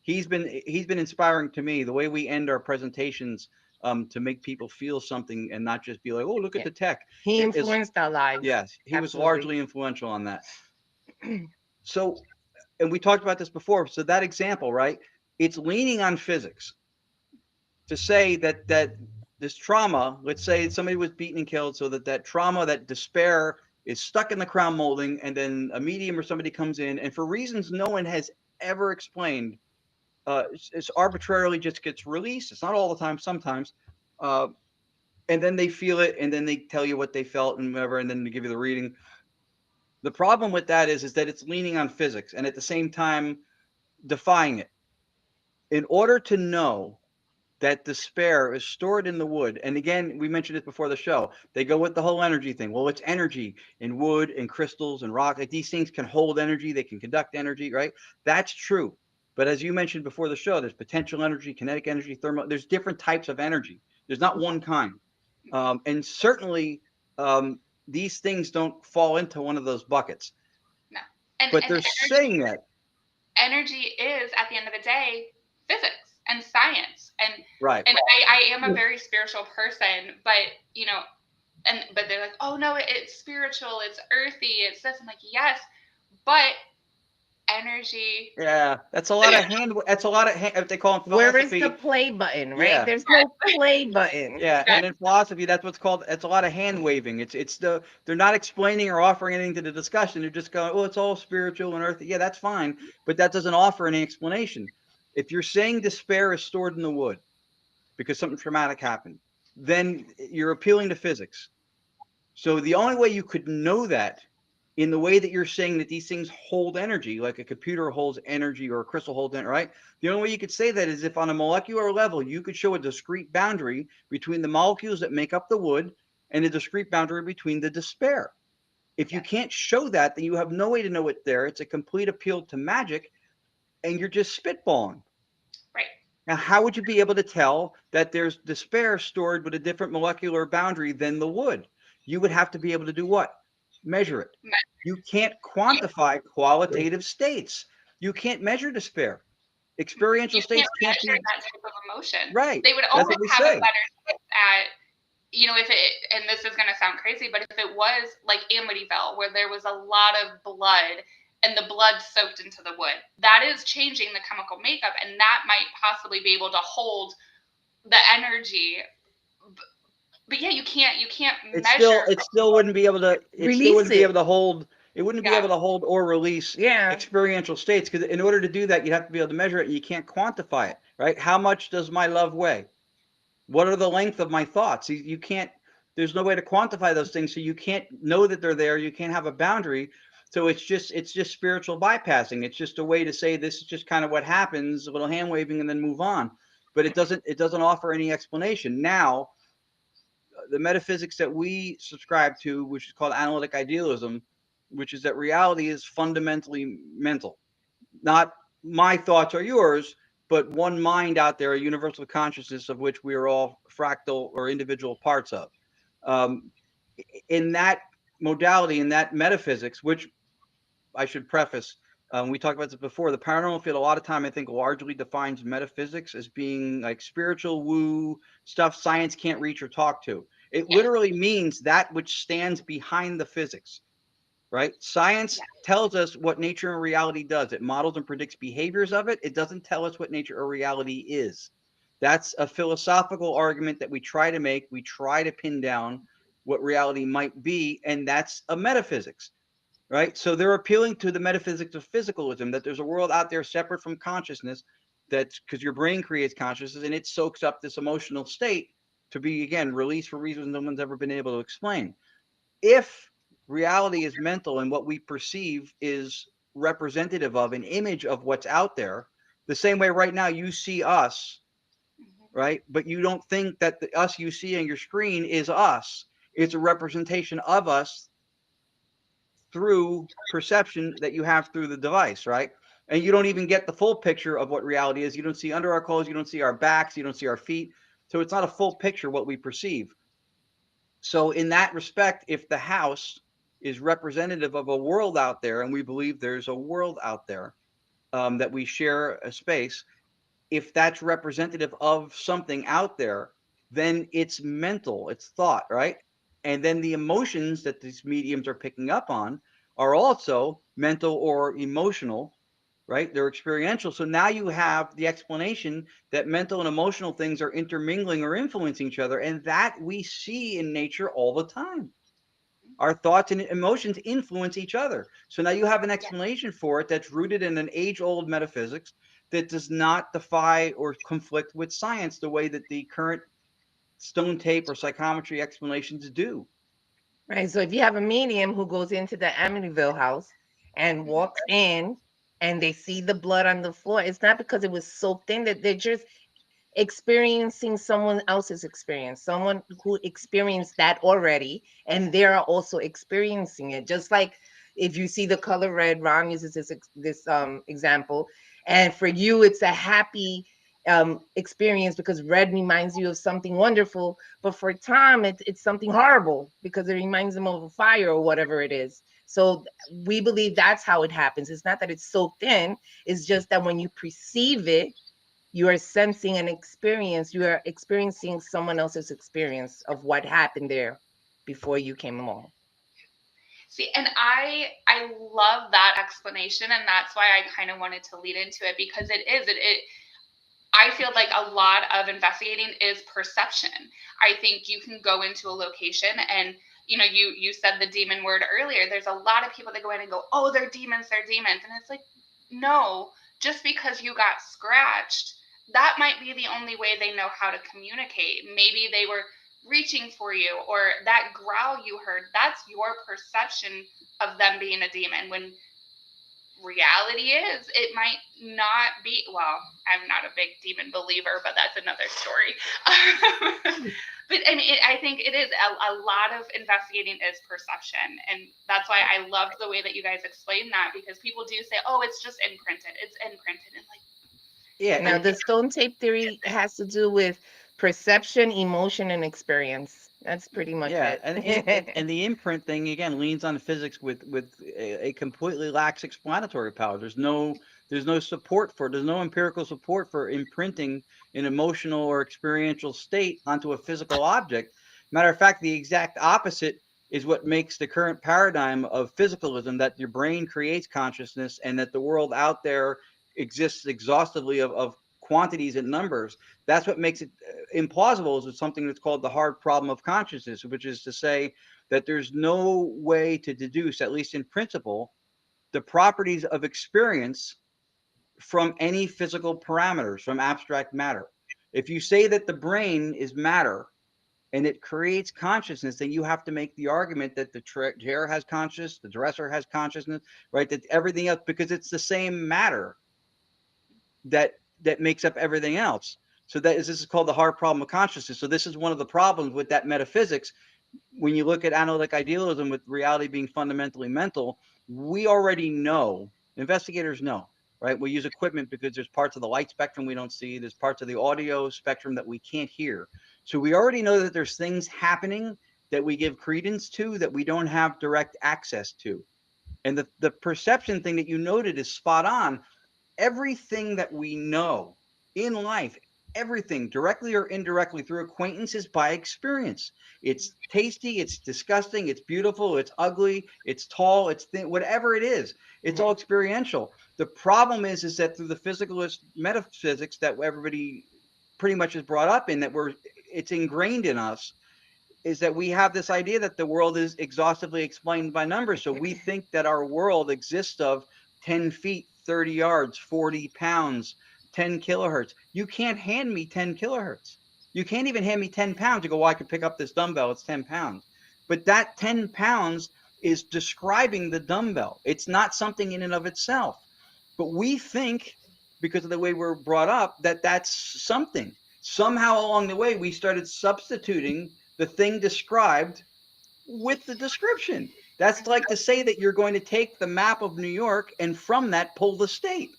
He's been inspiring to me. The way we end our presentations, to make people feel something and not just be like, oh, look at Yeah. the tech. He It is- influenced our lives. Yes, he was Absolutely. largely influential on that. So, and we talked about this before. So that example, right? It's leaning on physics to say that this trauma, let's say somebody was beaten and killed, so that trauma, that despair is stuck in the crown molding, and then a medium or somebody comes in, and for reasons no one has ever explained, it's arbitrarily just gets released. It's not all the time, sometimes. And then they feel it, and then they tell you what they felt and whatever, and then they give you the reading. The problem with that is that it's leaning on physics and at the same time defying it. In order to know that despair is stored in the wood, and again, we mentioned it before the show, they go with the whole energy thing. Well, it's energy in wood and crystals and rock. Like, these things can hold energy, they can conduct energy, right? That's true. But as you mentioned before the show, there's potential energy, kinetic energy, thermal. There's different types of energy. There's not one kind. And certainly, these things don't fall into one of those buckets. No. But they're saying that. Energy is, at the end of the day, physics and science. And Right. and I am a very spiritual person, but but they're like, oh no, it's spiritual, it's earthy, it's this. I'm like, yes, but energy. Yeah, that's a lot of hand. That's a lot of hand. They call it Where is philosophy. the play button, right? Yeah. There's no play button. Yeah, and in philosophy, that's what's called. It's a lot of hand waving. They're not explaining or offering anything to the discussion. They're just going, oh, it's all spiritual and earthy. Yeah, that's fine, but that doesn't offer any explanation. If you're saying despair is stored in the wood because something traumatic happened, then you're appealing to physics. So the only way you could know that, in the way that you're saying that these things hold energy, like a computer holds energy or a crystal holds energy, right? The only way you could say that is if on a molecular level, you could show a discrete boundary between the molecules that make up the wood and a discrete boundary between the despair. If you can't show that, then you have no way to know it's there. It's a complete appeal to magic, and you're just spitballing. Right. Now, how would you be able to tell that there's despair stored with a different molecular boundary than the wood? You would have to be able to do what? Measure it. You can't quantify qualitative states. You can't measure despair. Experiential states can't measure be that type of emotion. right. They would That's always what we have say. a better chance at, if it, and this is going to sound crazy, but if it was like Amityville, where there was a lot of blood and the blood soaked into the wood, that is changing the chemical makeup, and that might possibly be able to hold the energy. But yeah, you can't measure. It still wouldn't be able to. It still wouldn't be able to hold. It wouldn't be able to hold or release experiential states, because in order to do that, you'd have to be able to measure it. And you can't quantify it, right? How much does my love weigh? What are the length of my thoughts? You can't. There's no way to quantify those things, so you can't know that they're there. You can't have a boundary. So it's just spiritual bypassing. It's just a way to say this is just kind of what happens, a little hand waving, and then move on. But it doesn't offer any explanation. Now, the metaphysics that we subscribe to, which is called analytic idealism, which is that reality is fundamentally mental. Not my thoughts or yours, but one mind out there, a universal consciousness of which we are all fractal or individual parts of. In that modality, in that metaphysics, which I should preface, we talked about this before, the paranormal field a lot of time, I think, largely defines metaphysics as being like spiritual woo stuff science can't reach or talk to. It literally means that which stands behind the physics, right? Science tells us what nature and reality does. It models and predicts behaviors of it. It doesn't tell us what nature or reality is. That's a philosophical argument that we try to make. We try to pin down what reality might be, and that's a metaphysics. Right. So they're appealing to the metaphysics of physicalism, that there's a world out there separate from consciousness, that's because your brain creates consciousness and it soaks up this emotional state to be, again, released for reasons no one's ever been able to explain. If reality is mental and what we perceive is representative of an image of what's out there, the same way right now you see us, right? But you don't think that the us you see on your screen is us. It's a representation of us through perception that you have through the device, right? And you don't even get the full picture of what reality is. You don't see under our clothes, you don't see our backs, you don't see our feet. So it's not a full picture what we perceive. So in that respect, if the house is representative of a world out there, and we believe there's a world out there, that we share a space, if that's representative of something out there, then it's mental, it's thought, right? And then the emotions that these mediums are picking up on are also mental or emotional, right? They're experiential. So now you have the explanation that mental and emotional things are intermingling or influencing each other. And that we see in nature all the time. Our thoughts and emotions influence each other. So now you have an explanation for it that's rooted in an age-old metaphysics that does not defy or conflict with science the way that the current stone tape or psychometry explanations do. Right. So if you have a medium who goes into the Amityville house and walks in and they see the blood on the floor, it's not because it was soaked in, that they're just experiencing someone else's experience, someone who experienced that already, and they are also experiencing it. Just like if you see the color red, Ron uses this example, and for you it's a happy experience because red reminds you of something wonderful, but for Tom it's something horrible because it reminds him of a fire or whatever it is. So we believe that's how it happens. It's not that it's soaked in, it's just that when you perceive it, you are sensing an experience, you are experiencing someone else's experience of what happened there before you came along. See, and I love that explanation, and that's why I kind of wanted to lead into it, because it I feel like a lot of investigating is perception. I think you can go into a location and you said the demon word earlier. There's a lot of people that go in and go, "Oh, they're demons, they're demons." And it's like, no, just because you got scratched, that might be the only way they know how to communicate. Maybe they were reaching for you, or that growl you heard, that's your perception of them being a demon. When reality is, it might not be. Well, I'm not a big demon believer, but that's another story. But I mean, I think it is a lot of investigating is perception, and that's why I loved the way that you guys explained that, because people do say, "Oh, it's just imprinted. It's imprinted," and like, Yeah, Now, and the stone tape theory has to do with perception, emotion, and experience. That's pretty much yeah, it. and the imprint thing again leans on physics with a completely lax explanatory power. There's no support for there's no empirical support for imprinting an emotional or experiential state onto a physical object. Matter of fact, the exact opposite is what makes the current paradigm of physicalism, that your brain creates consciousness and that the world out there exists exhaustively of quantities and numbers. That's what makes it implausible, is something that's called the hard problem of consciousness, which is to say that there's no way to deduce, at least in principle, the properties of experience from any physical parameters, from abstract matter. If you say that the brain is matter and it creates consciousness, then you have to make the argument that the chair has consciousness, the dresser has consciousness, right? That everything else, because it's the same matter that makes up everything else. So this is called the hard problem of consciousness. So this is one of the problems with that metaphysics. When you look at analytic idealism with reality being fundamentally mental, we already know, investigators know, right? We use equipment because there's parts of the light spectrum we don't see, there's parts of the audio spectrum that we can't hear. So we already know that there's things happening that we give credence to that we don't have direct access to. And the perception thing that you noted is spot on. Everything that we know in life, everything directly or indirectly through acquaintance, is by experience. It's tasty, it's disgusting, it's beautiful, it's ugly, it's tall, it's thin, whatever it is, it's all experiential. The problem is that through the physicalist metaphysics that everybody pretty much is brought up in, that it's ingrained in us, is that we have this idea that the world is exhaustively explained by numbers. So we think that our world exists of 10 feet, 30 yards, 40 pounds, 10 kilohertz. You can't hand me 10 kilohertz. You can't even hand me 10 pounds. You go, well, I could pick up this dumbbell. It's 10 pounds. But that 10 pounds is describing the dumbbell. It's not something in and of itself. But we think, because of the way we're brought up, that that's something. Somehow along the way, we started substituting the thing described with the description. That's like to say that you're going to take the map of New York and from that pull the state.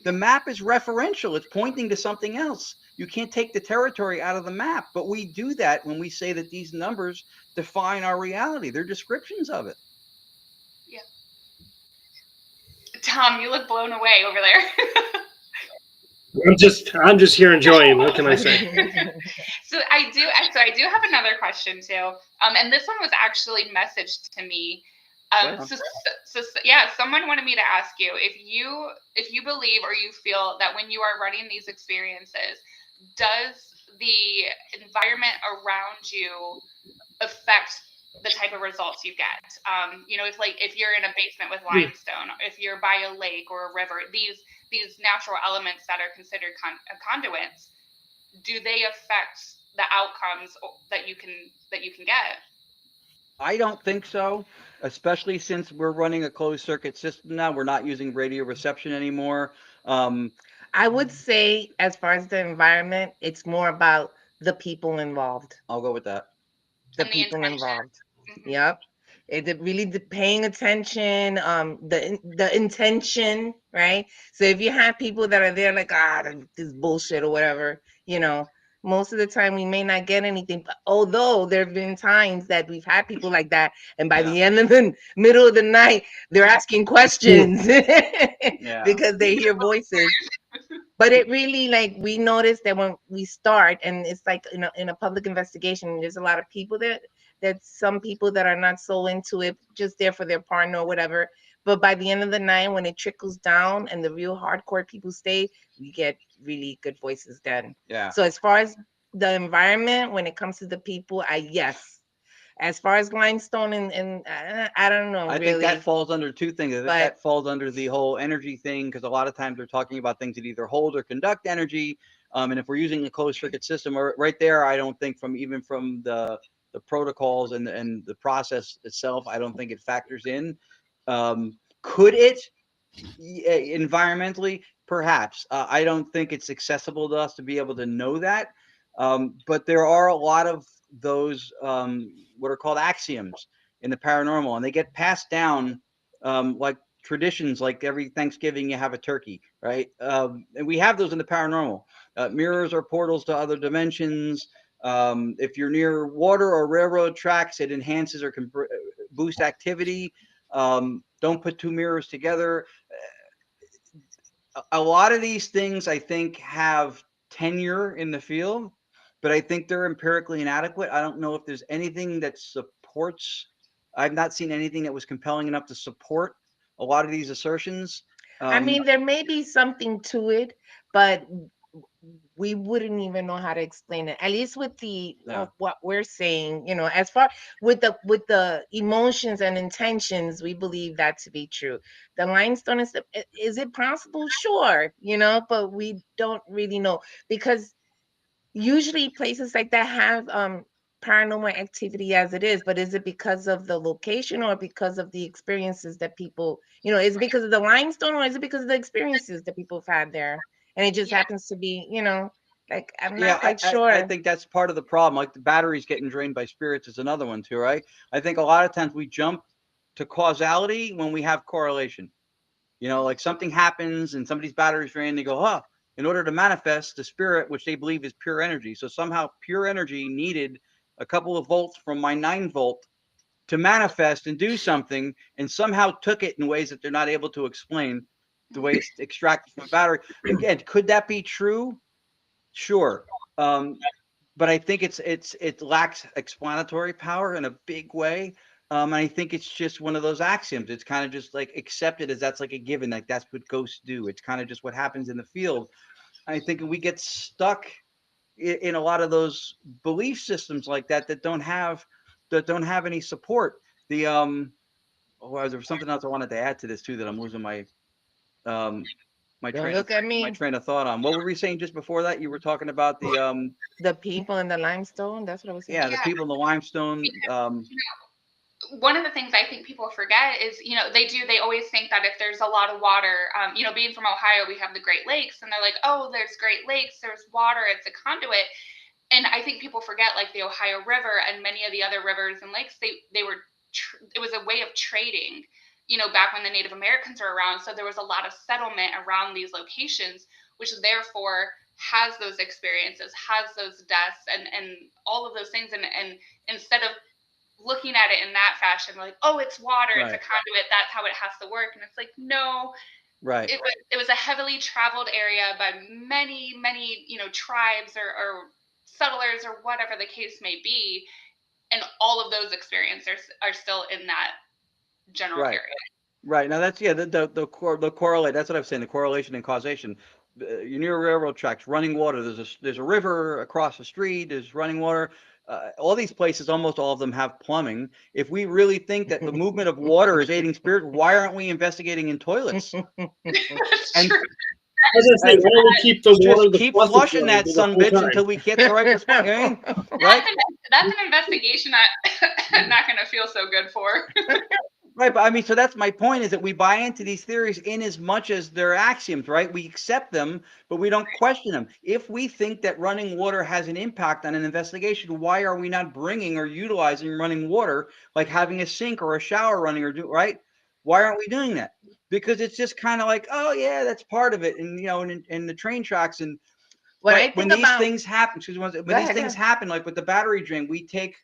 The map is referential. It's pointing to something else. You can't take the territory out of the map, but we do that when we say that these numbers define our reality. They're descriptions of it. Tom, you look blown away over there. I'm just here enjoying. What can I say? So I do have another question too. And this one was actually messaged to me. Right. Yeah, someone wanted me to ask you if you believe or you feel that when you are running these experiences, does the environment around you affect the type of results you get? If you're in a basement with limestone, if you're by a lake or a river, these natural elements that are considered conduits, do they affect the outcomes that you can get? I don't think so, especially since we're running a closed circuit system now. We're not using radio reception anymore. Um, I would say, as far as the environment, it's more about the people involved. I'll go with that. The And the people intention. involved. Hmm. Yep. Really paying attention, the intention, right? So if you have people that are there like, this bullshit or whatever, most of the time we may not get anything. But although there have been times that we've had people like that, and by Yeah. the end of the middle of the night, they're asking questions Yeah. because they hear voices. But it really, like, we notice that when we start, and it's like in a public investigation, there's a lot of people that some people that are not so into it, just there for their partner or whatever. But by the end of the night, when it trickles down and the real hardcore people stay, we get really good voices then. Yeah. So as far as the environment, when it comes to the people, yes. As far as limestone and I don't know I think that really, falls under two things. I think but that falls under the whole energy thing, because a lot of times they're talking about things that either hold or conduct energy. And if we're using a closed circuit system, or right there, I don't think from the protocols and the process itself, I don't think it factors in. Could it environmentally? Perhaps. I don't think it's accessible to us to be able to know that. But there are a lot of those what are called axioms in the paranormal, and they get passed down like traditions. Like every Thanksgiving, you have a turkey, right? And we have those in the paranormal. Mirrors are portals to other dimensions. If you're near water or railroad tracks, it enhances or can boost activity. Don't put two mirrors together. A lot of these things, I think, have tenure in the field, but I think they're empirically inadequate. I don't know if there's anything that supports. I've not seen anything that was compelling enough to support a lot of these assertions. I mean, there may be something to it, but we wouldn't even know how to explain it. At least with the Yeah. what we're saying, as far with the emotions and intentions, we believe that to be true. The limestone is it possible? Sure, but we don't really know, because usually places like that have paranormal activity as it is, but is it because of the location or because of the experiences that people, is it because of the limestone or is it because of the experiences that people have had there, and it just Yeah. happens to be, like, I'm Yeah, not quite I sure. think that's part of the problem. Like the batteries getting drained by spirits is another one too, right? I think a lot of times we jump to causality when we have correlation. Like something happens and somebody's battery's drained, they go, huh, in order to manifest the spirit, which they believe is pure energy. So somehow pure energy needed a couple of volts from my 9 volt to manifest and do something, and somehow took it in ways that they're not able to explain the way it's extracted from a battery. Again, could that be true? Sure. Um, but I think it lacks explanatory power in a big way. And I think it's just one of those axioms. It's kind of just like accepted as that's like a given, like that's what ghosts do. It's kind of just what happens in the field. I think we get stuck in a lot of those belief systems like that don't have any support. The there was something else I wanted to add to this too that I'm losing um my Don't train of look at my me. train of thought on. What were we saying just before that? You were talking about The people in the limestone, that's what I was saying. the Yeah. people in the limestone. One of the things I think people forget is, they always think that if there's a lot of water, being from Ohio, we have the Great Lakes, and they're like, oh, there's Great Lakes, there's water, it's a conduit. And I think people forget, like the Ohio River and many of the other rivers and lakes, they were, it was a way of trading, back when the Native Americans were around. So there was a lot of settlement around these locations, which therefore has those experiences, has those deaths, and all of those things. And instead of looking at it in that fashion, like, oh, it's water, it's a Right. conduit, that's how it has to work. And it's like, no, Right. It was a heavily traveled area by many, tribes or settlers or whatever the case may be. And all of those experiences are still in that general Right. area. Right. Now that's the correlate. That's what I'm saying. The correlation and causation. You're near railroad tracks, running water. There's a river across the street. There's running water. All these places, almost all of them have plumbing. If we really think that the movement of water is aiding spirit, why aren't we investigating in toilets? That's And true. I was gonna say, why don't we keep the water, just the keep faucet flushing running that the son whole bitch time? until we get the right response. I mean, right? That's an investigation I'm not going to feel so good for. Right, but I mean, so that's my point, is that we buy into these theories in as much as they're axioms, right? We accept them, but we don't question them. If we think that running water has an impact on an investigation, why are we not bringing or utilizing running water, like having a sink or a shower running, right? Why aren't we doing that? Because it's just kind of like, oh yeah, that's part of it, and in the train tracks, and When I but when think these about, things happen, when these things happen, like with the battery drain, we take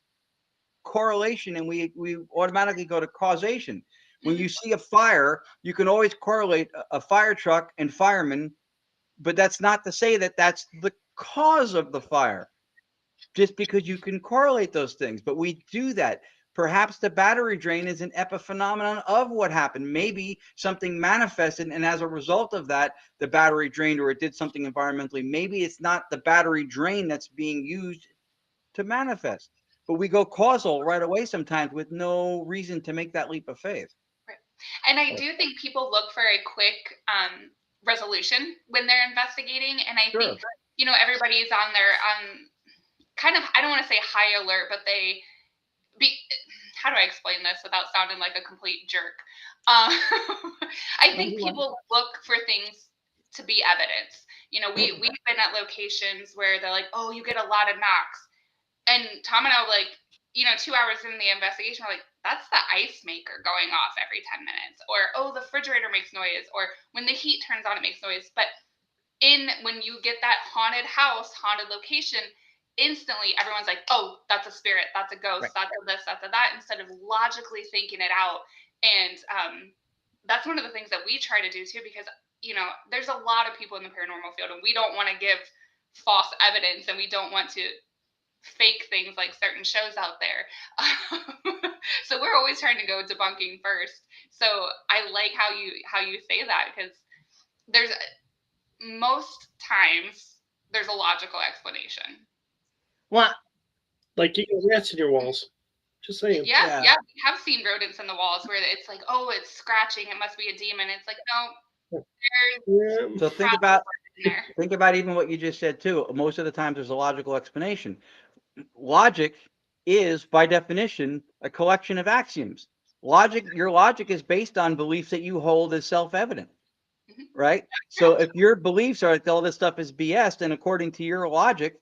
correlation and we automatically go to causation. When you see a fire, you can always correlate a fire truck and firemen, but that's not to say that that's the cause of the fire, just because you can correlate those things. But we do that. Perhaps the battery drain is an epiphenomenon of what happened. Maybe something manifested, and as a result of that, the battery drained, or it did something environmentally. Maybe it's not the battery drain that's being used to manifest. But we go causal right away sometimes with no reason to make that leap of faith. Right. And I do think people look for a quick resolution when they're investigating. And I think, everybody is on their kind of, I don't want to say high alert, but how do I explain this without sounding like a complete jerk? I think people look for things to be evidence. We've been at locations where they're like, oh, you get a lot of knocks. And Tom and I were like, 2 hours in the investigation, we're like, that's the ice maker going off every 10 minutes. Or, oh, the refrigerator makes noise. Or when the heat turns on, it makes noise. But when you get that haunted house, haunted location, instantly everyone's like, oh, that's a spirit, that's a ghost, that's a this, that's a that, instead of logically thinking it out. And that's one of the things that we try to do too, because there's a lot of people in the paranormal field, and we don't want to give false evidence, and we don't want to fake things like certain shows out there. So we're always trying to go debunking first. So I like how you say that, because there's most times there's a logical explanation. well, Like you got rats in your walls. Just saying. Yeah, we have seen rodents in the walls where it's like, oh, it's scratching, it must be a demon. It's like, no, there's So think about even what you just said too. Most of the times there's a logical explanation. Logic is, by definition, a collection of axioms. Your logic is based on beliefs that you hold as self-evident, right? So if your beliefs are that all this stuff is BS, then according to your logic,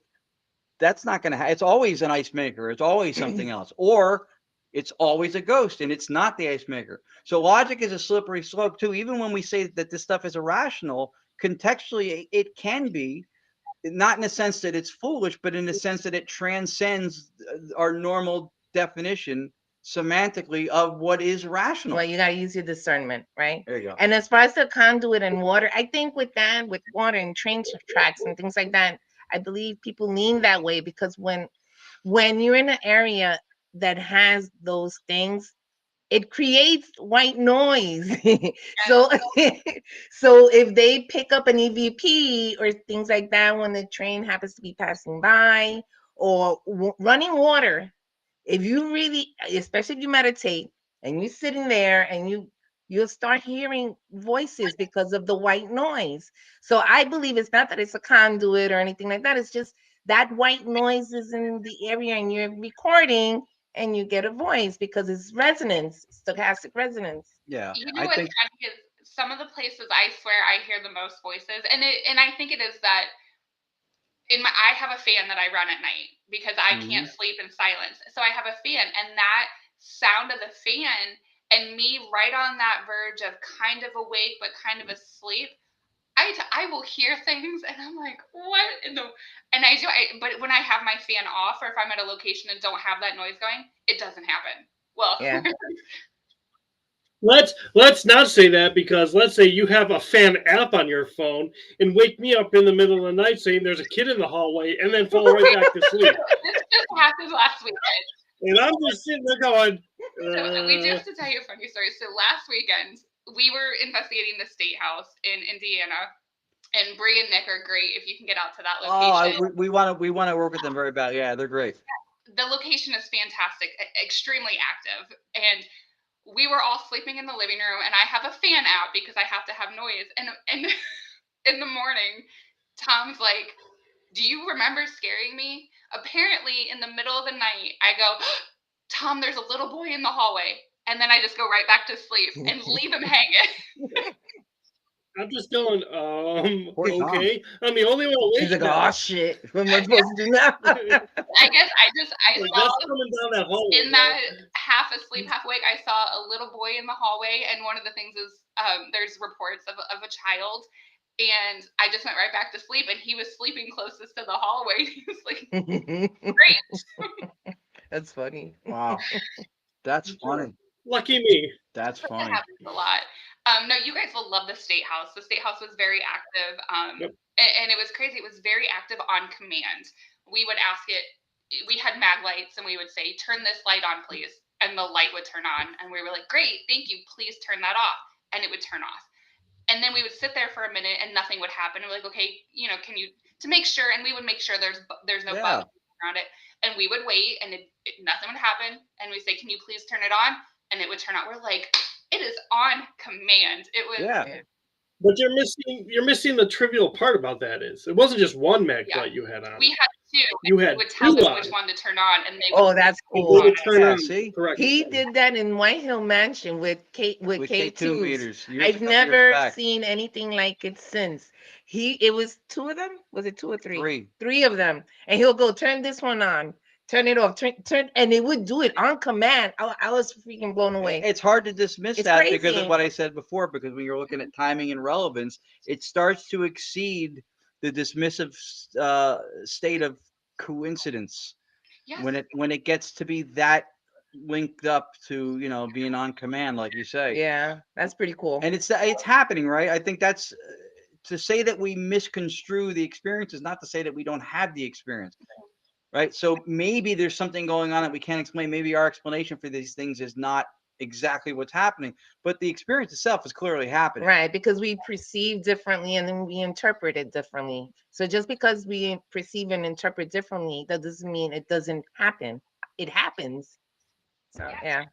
that's not going to happen. It's always an ice maker. It's always something else, or it's always a ghost, and it's not the ice maker. So logic is a slippery slope too. Even when we say that this stuff is irrational, contextually it can be, not in the sense that it's foolish, but in the sense that it transcends our normal definition semantically of what is rational. well, you got to use your discernment, right? There you go. And as far as the conduit and water, I think with water and train tracks and things like that, I believe people lean that way because when you're in an area that has those things, it creates white noise. so so if they pick up an EVP or things like that when the train happens to be passing by, or running water, if you really, especially if you meditate and you're sitting there and you'll start hearing voices because of the white noise. So I believe it's not that it's a conduit or anything like that. It's just that white noise is in the area and you're recording and you get a voice because it's resonance, stochastic resonance. Yeah, You know what's funny is some of the places I swear I hear the most voices, and I think it is that I have a fan that I run at night because I can't sleep in silence. So I have a fan, and that sound of the fan and me right on that verge of kind of awake but kind of asleep, I will hear things and I'm like, what in the, and but when I have my fan off, or if I'm at a location and don't have that noise going, it doesn't happen. Well, Yeah. Let's not say that, because let's say you have a fan app on your phone and wake me up in the middle of the night saying there's a kid in the hallway and then fall right back to sleep. This just happened last weekend. And I'm just sitting there going, So we do have to tell you a funny story. So last weekend, we were investigating the state house in Indiana, and Bree and Nick are great if you can get out to that location. we want to work with them very bad. Yeah, they're great. The location is fantastic, extremely active, and we were all sleeping in the living room, and I have a fan out because I have to have noise. And in the morning, Tom's like, "Do you remember scaring me?" Apparently, in the middle of the night, I go, "Tom, there's a little boy in the hallway," and then I just go right back to sleep and leave him hanging. I'm just going, Poor Tom. okay. I'm the only one awake. He's like, now. oh shit, what am I supposed to do now? I guess I Like, saw that's coming down that hallway. in that half asleep, half awake, I saw a little boy in the hallway, and one of the things is there's reports of a child, and I just went right back to sleep, and he was sleeping closest to the hallway. He was like, great. That's funny. Wow, that's funny. Lucky me. That's That funny. happens a lot. No, you guys will love the state house. The state house was very active, Yep. and it was crazy. It was very active on command. We would ask it. We had mag lights, and we would say, "Turn this light on, please," and the light would turn on, and we were like, "Great, thank you. Please turn that off," and it would turn off. And then we would sit there for a minute, and nothing would happen. And we're like, "Okay, can you to make sure?" And we would make sure there's no Yeah. bugs around it, and we would wait, and nothing would happen. And we say, "Can you please turn it on?" And it would turn on. We're like, it is on command. It was Yeah. But you're missing the trivial part about that is it wasn't just one mag Yeah. light you had on. We had two. You and had we would tell two them on. which one to turn on, and they Oh, would that's They cool. would turn Yeah, on see? correct. He did that in White Hill Mansion with With K2 K2s. meters. I've never seen anything like it since. It was two of them. Was it two or three? Three. Three of them. And he'll go, turn this one on, turn it off, turn, and they would do it on command. I was freaking blown away. It's hard to dismiss It's that because crazy. of what I said before, because when you're looking at timing and relevance, it starts to exceed the dismissive state of coincidence. Yes. When it gets to be that linked up to being on command, like you say. Yeah, that's pretty cool. And it's happening, right? I think that's to say that we misconstrue the experience is not to say that we don't have the experience, right? So maybe there's something going on that we can't explain. Maybe our explanation for these things is not exactly what's happening, but the experience itself is clearly happening. Right, because we perceive differently and then we interpret it differently. So just because we perceive and interpret differently, that doesn't mean it doesn't happen. It happens. So yeah.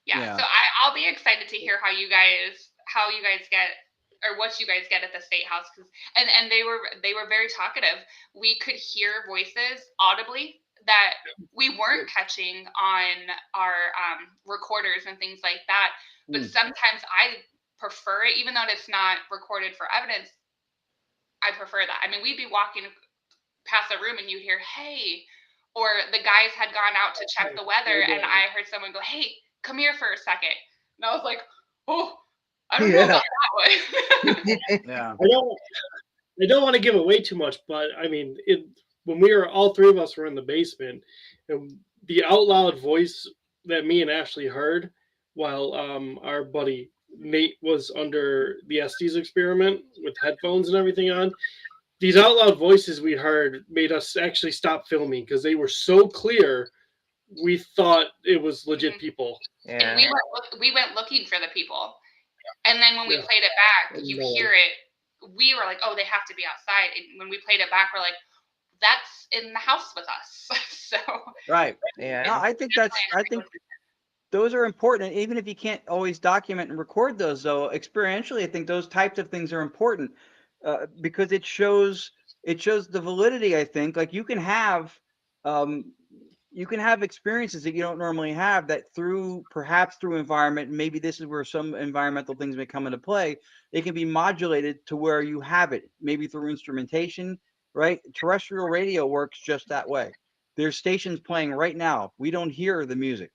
Yeah. So I'll be excited to hear how you guys get or what you guys get at the state house, and they were very talkative. We could hear voices audibly that we weren't catching on our recorders and things like that. But sometimes I prefer it, even though it's not recorded for evidence. I prefer that. I mean, we'd be walking past a room and you'd hear, "Hey," or the guys had gone out to check the weather, and I heard someone go, "Hey, come here for a second." And I was like, "Oh, I don't know about that one." Yeah. I don't want to give away too much, but I mean, when we were all three of us were in the basement, and the out loud voice that me and Ashley heard while our buddy Nate was under the Estes experiment with headphones and everything on, these out loud voices we heard made us actually stop filming because they were so clear. We thought it was legit people. And we went looking for the people, and then when we played it back, you hear it. We were like, "Oh, they have to be outside." And when we played it back, we're like, "That's in the house with us." So right. Yeah. No, I think those are important. And even if you can't always document and record those, though, experientially, I think those types of things are important because it shows the validity. I think like you can have experiences that you don't normally have that perhaps through environment. Maybe this is where some environmental things may come into play. They can be modulated to where you have it, maybe through instrumentation, right? Terrestrial radio works just that way. There's stations playing right now. We don't hear the music.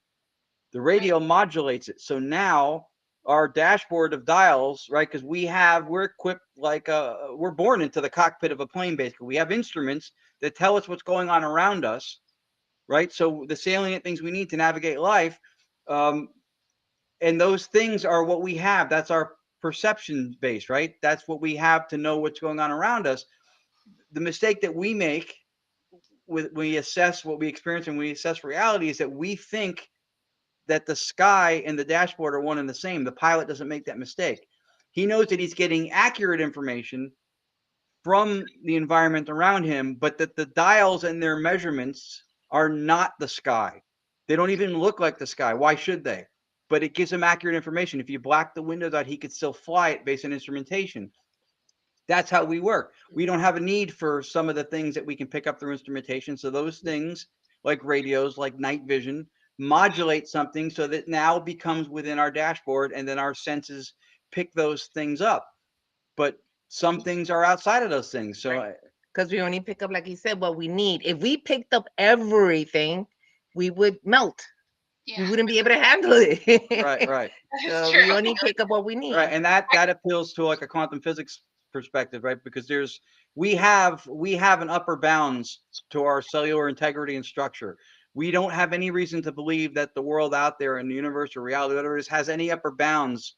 The radio modulates it. So now our dashboard of dials, right? Because we're equipped like we're born into the cockpit of a plane, basically. We have instruments that tell us what's going on around us, right? So the salient things we need to navigate life, And those things are what we have. That's our perception base, right? That's what we have to know what's going on around us. The mistake that we make when we assess what we experience and we assess reality is that we think that the sky and the dashboard are one and the same. The pilot doesn't make that mistake. He knows that he's getting accurate information from the environment around him, but that the dials and their measurements are not the sky. They don't even look like the sky. Why should they? But it gives him accurate information. If you black the windows out, he could still fly it based on instrumentation. That's how we work. We don't have a need for some of the things that we can pick up through instrumentation. So those things, like radios, like night vision, modulate something so that now becomes within our dashboard, and then our senses pick those things up. But some things are outside of those things. So Right. Because we only pick up, like you said, what we need. If we picked up everything, we would melt. Yeah, We wouldn't be able to handle it. right. that's So true. we only pick up what we need. Right, and that appeals to like a quantum physics perspective, right? Because we have an upper bounds to our cellular integrity and structure. We don't have any reason to believe that the world out there in the universe or reality, whatever it is, has any upper bounds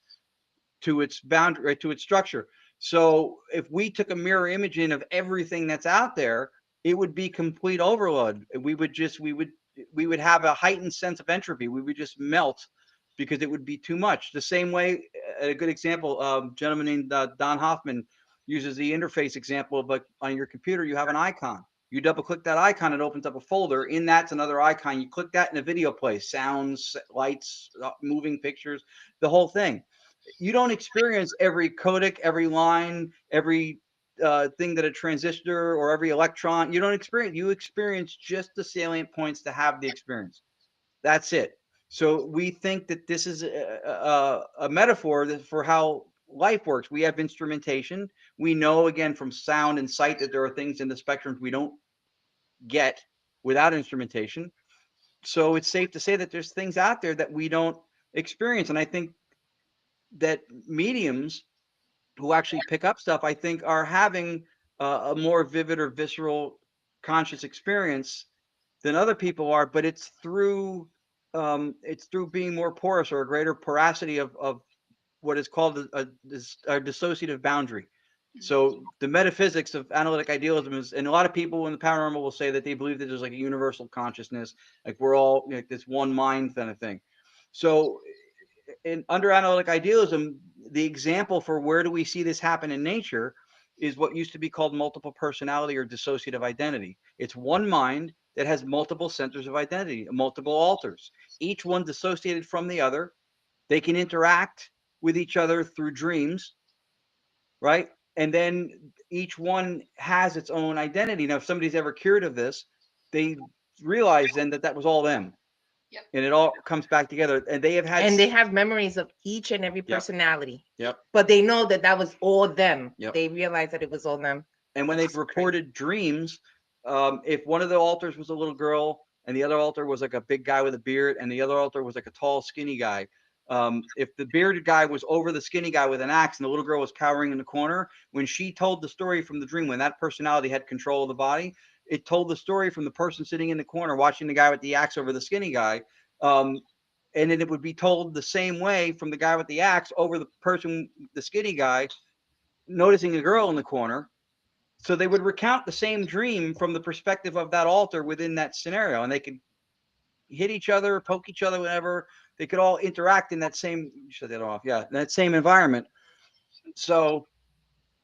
to its boundary, right, to its structure. So if we took a mirror image in of everything that's out there, it would be complete overload. We would have a heightened sense of entropy. We would just melt because it would be too much. The same way, a good example, gentleman named Don Hoffman uses the interface example of, like, on your computer, you have an icon. You double click that icon, it opens up a folder. In that's another icon. You click that and a video plays, sounds, lights, moving pictures, the whole thing. You don't experience every codec, every line, every thing that a transistor or every electron. You don't experience. You experience just the salient points to have the experience. That's it. So we think that this is a metaphor for how life works. We have instrumentation. We know, again, from sound and sight, that there are things in the spectrums we don't get without instrumentation. So it's safe to say that there's things out there that we don't experience. And I think that mediums who actually pick up stuff, I think, are having a more vivid or visceral conscious experience than other people are. But it's through being more porous, or a greater porosity of what is called a dissociative boundary. So the metaphysics of analytic idealism is, and a lot of people in the paranormal will say that they believe that there's like a universal consciousness, like we're all, like, this one mind kind of thing. So under analytic idealism, the example for where do we see this happen in nature is what used to be called multiple personality or dissociative identity. It's one mind that has multiple centers of identity, multiple alters, each one dissociated from the other. They can interact with each other through dreams, right? And then each one has its own identity. Now, if somebody's ever cured of this, they realize then that that was all them. Yep. And it all comes back together. And they have had. And they have memories of each and every Yep. personality. Yep. But they know that that was all them. Yep. They realize that it was all them. And when they've reported dreams, if one of the alters was a little girl and the other alter was like a big guy with a beard and the other alter was like a tall, skinny guy, if the bearded guy was over the skinny guy with an axe and the little girl was cowering in the corner, when she told the story from the dream, when that personality had control of the body, it told the story from the person sitting in the corner watching the guy with the axe over the skinny guy. And then it would be told the same way from the guy with the axe over the person, the skinny guy, noticing a girl in the corner. So they would recount the same dream from the perspective of that alter within that scenario, and they could hit each other, poke each other, whatever. They could all interact in that same, shut that off, yeah, that same environment. So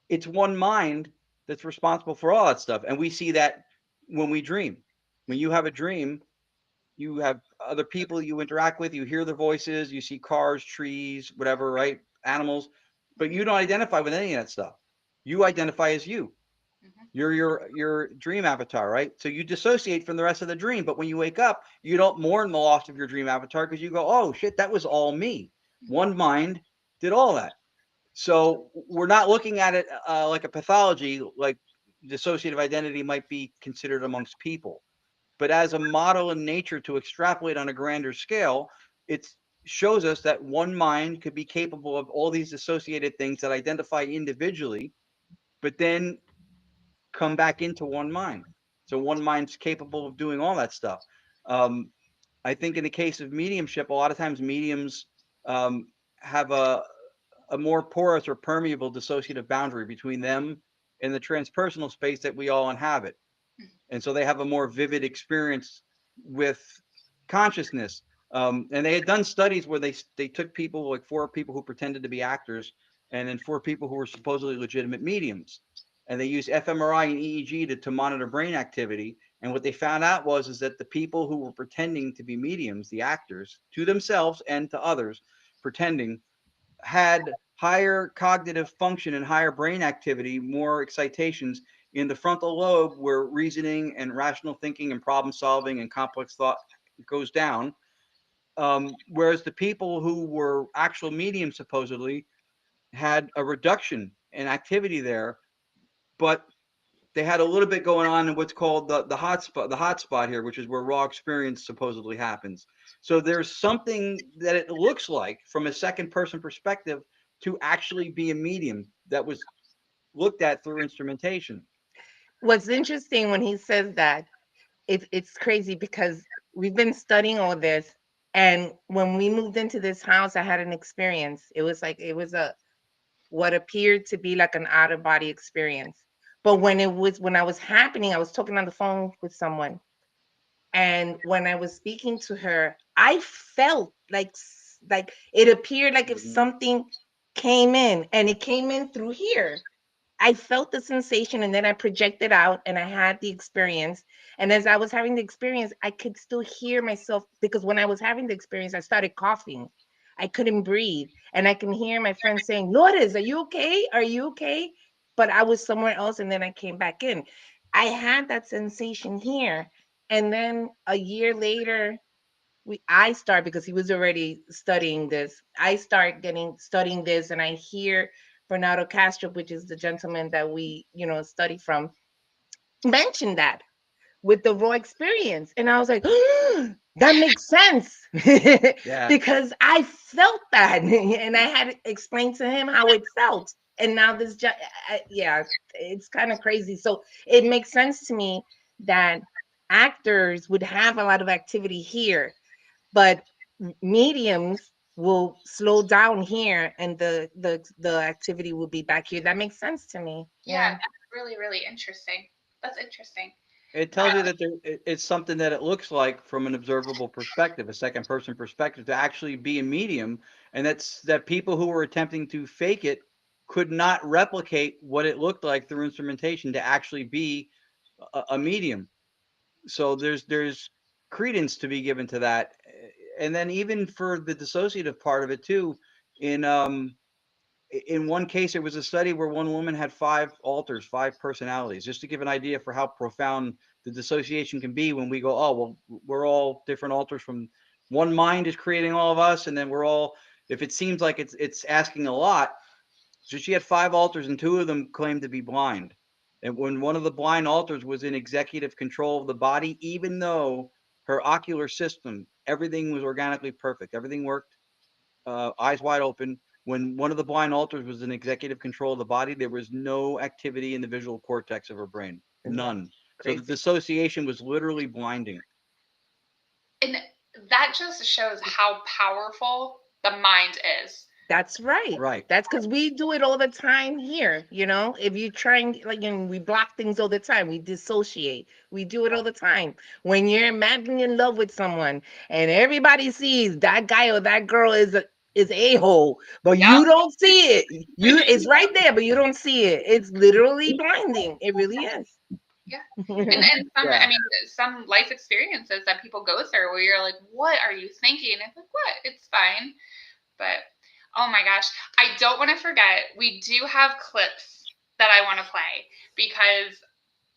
it's one mind that's responsible for all that stuff, and we see that when we dream. When you have a dream, you have other people you interact with, you hear their voices, you see cars, trees, whatever, right? Animals, but you don't identify with any of that stuff. You identify as you. You're your dream avatar, right? So you dissociate from the rest of the dream, but when you wake up, you don't mourn the loss of your dream avatar because you go, oh shit, that was all me. One mind did all that. So we're not looking at it like a pathology, like dissociative identity might be considered amongst people. But as a model in nature to extrapolate on a grander scale, it shows us that one mind could be capable of all these associated things that identify individually, but then come back into one mind. So one mind's capable of doing all that stuff. I think in the case of mediumship, a lot of times mediums have a more porous or permeable dissociative boundary between them and the transpersonal space that we all inhabit. And so they have a more vivid experience with consciousness. And they had done studies where they took people, like 4 people who pretended to be actors, and then 4 people who were supposedly legitimate mediums. And they used fMRI and EEG to monitor brain activity. And what they found out is that the people who were pretending to be mediums, the actors, to themselves and to others, pretending, had higher cognitive function and higher brain activity, more excitations in the frontal lobe where reasoning and rational thinking and problem solving and complex thought goes down. Whereas the people who were actual mediums supposedly had a reduction in activity there, but they had a little bit going on in what's called the hot spot here, which is where raw experience supposedly happens. So there's something that it looks like from a second person perspective to actually be a medium that was looked at through instrumentation. What's interesting when he says that, it's crazy because we've been studying all this. And when we moved into this house, I had an experience. It was a what appeared to be like an out of body experience. But when I was happening, I was talking on the phone with someone. And when I was speaking to her, I felt like it appeared like if Mhm. something came in, and it came in through here. I felt the sensation, and then I projected out and I had the experience. And as I was having the experience, I could still hear myself, because when I was having the experience, I started coughing. I couldn't breathe. And I can hear my friend saying, Lourdes, are you okay? Are you okay? But I was somewhere else, and then I came back in. I had that sensation here. And then a year later, I start, because he was already studying this. I start getting studying this, and I hear Bernardo Castro, which is the gentleman that we, study from, mention that with the raw experience. And I was like, that makes sense. Yeah. Because I felt that. And I had to explain to him how it felt. And now yeah, it's kind of crazy. So it makes sense to me that actors would have a lot of activity here, but mediums will slow down here, and the activity will be back here. That makes sense to me. Yeah, Yeah. that's really, really interesting. That's interesting. It tells you that it's something that it looks like from an observable perspective, a second person perspective, to actually be a medium. And that people who were attempting to fake it could not replicate what it looked like through instrumentation to actually be a medium. So there's credence to be given to that. And then even for the dissociative part of it too, in in one case, there was a study where one woman had 5 alters, 5 personalities, just to give an idea for how profound the dissociation can be when we go, oh, well, we're all different alters from one mind is creating all of us. And then we're all, if it seems like it's asking a lot. So she had 5 alters, and 2 of them claimed to be blind. And when one of the blind alters was in executive control of the body, even though her ocular system, everything was organically perfect, everything worked, eyes wide open. When one of the blind alters was in executive control of the body, there was no activity in the visual cortex of her brain. Yeah. None. So the Crazy. dissociation was literally blinding. And that just shows how powerful the mind is. That's right. Right. That's because we do it all the time here. If you're trying, like, we block things all the time. We dissociate. We do it all the time. When you're madly in love with someone, and everybody sees that guy or that girl is a-hole, but Yep. you don't see it. It's right there, but you don't see it. It's literally blinding. It really is. Yeah. And some, Yeah. I mean, some life experiences that people go through where you're like, what are you thinking? It's like, what? It's fine. But oh my gosh, I don't want to forget, we do have clips that I want to play, because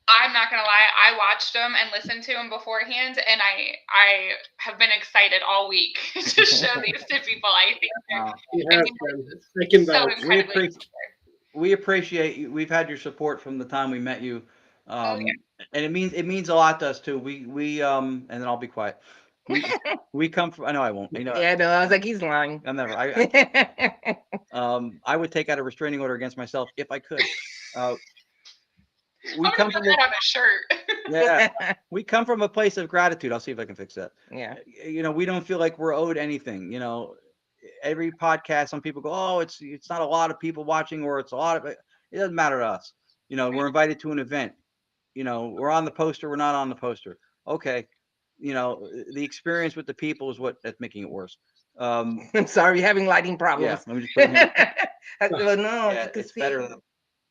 I'm not gonna lie, I watched them and listened to them beforehand, and I have been excited all week to show these to people. I think Wow. they're, I It has mean, been. I can so vouch. incredibly. We appreciate you. We've had your support from the time we met you. Oh yeah. And it means a lot to us too. And then I'll be quiet. We come from, I know I won't. Yeah, no, I was like, he's lying. I'll never. I would take out a restraining order against myself if I could. We I'm come gonna from put that on a shirt. yeah, we come from a place of gratitude. I'll see if I can fix that. Yeah. We don't feel like we're owed anything. every podcast, some people go, oh, it's not a lot of people watching, or it's a lot of it. It doesn't matter to us. We're invited to an event. We're on the poster. We're not on the poster. Okay. The experience with the people is that's making it worse. I'm sorry, having lighting Yeah, problems. let me just put it here. No, Yeah, you can it's see. better than.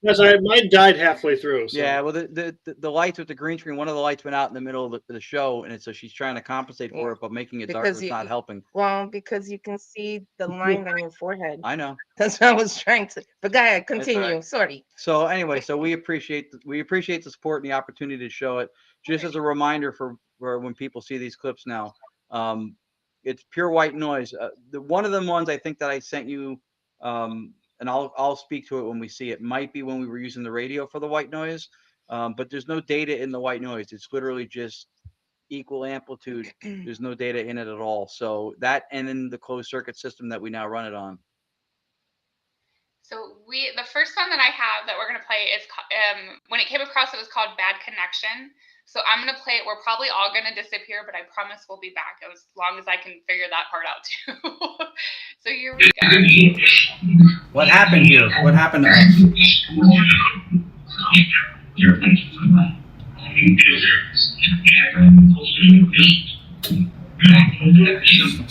Yes, mine died halfway through. So. Yeah, well, the lights with the green screen, one of the lights went out in the middle of the show, and so she's trying to compensate for it, but making it darker is not helping. Well, because you can see the line on your forehead. I know. That's what I was trying to. But go ahead, continue. right. Sorry. So anyway, so we appreciate the support and the opportunity to show it. Just as a reminder for when people see these clips now, it's pure white noise. One of the ones I think that I sent you, and I'll speak to it when we see it. Might be when we were using the radio for the white noise, but there's no data in the white noise. It's literally just equal amplitude. There's no data in it at all. So that, and in the closed circuit system that we now run it on. So the first one that I have that we're going to play is, when it came across, it was called Bad Connection. So I'm going to play it. We're probably all going to disappear, but I promise we'll be back as long as I can figure that part out too. So here we go. What happened here? What happened to us?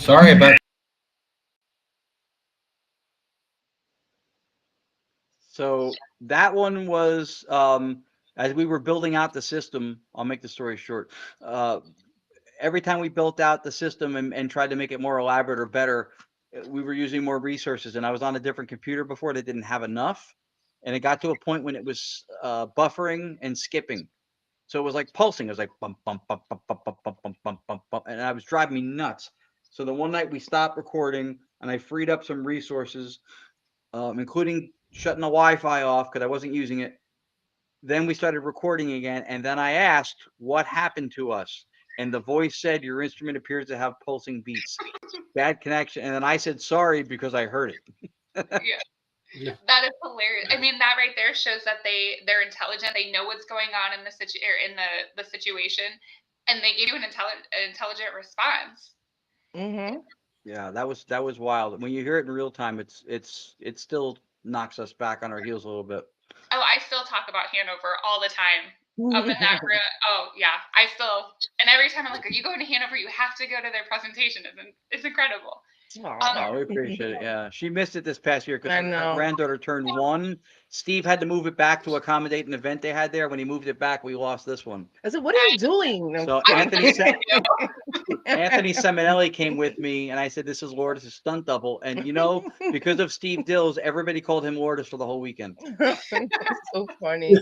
Sorry about. So that one was, as we were building out the system, I'll make the story short. Every time we built out the system and tried to make it more elaborate or better, we were using more resources. And I was on a different computer before that didn't have enough. And it got to a point when it was buffering and skipping. So it was like pulsing. It was like bump, bump, bump, bump, bump, bump, bump, bump, bump, bump, bump. And I was driving me nuts. So the one night we stopped recording and I freed up some resources, including shutting the Wi-Fi off because I wasn't using it. Then we started recording again. And then I asked, what happened to us? And the voice said, your instrument appears to have pulsing beats. Bad connection. And then I said, sorry, because I heard it. Yeah. That is hilarious. I mean, that right there shows that they're intelligent. They know what's going on in the situation, and they give you an intelligent response. Mm-hmm. Yeah, that was wild. When you hear it in real time, it still knocks us back on our heels a little bit. Oh, I still talk about Hanover all the time. Up in that room. Oh yeah, and every time I'm like, are you going to Hanover? You have to go to their presentation. It's incredible. We appreciate it. Yeah, she missed it this past year because I her know. granddaughter turned 1. Steve had to move it back to accommodate an event they had there. When he moved it back, we lost this one. I said, what are you doing? So Anthony Seminelli came with me, and I said, this is Lourdes' stunt double. And because of Steve Dills, everybody called him Lourdes for the whole weekend. That's so funny.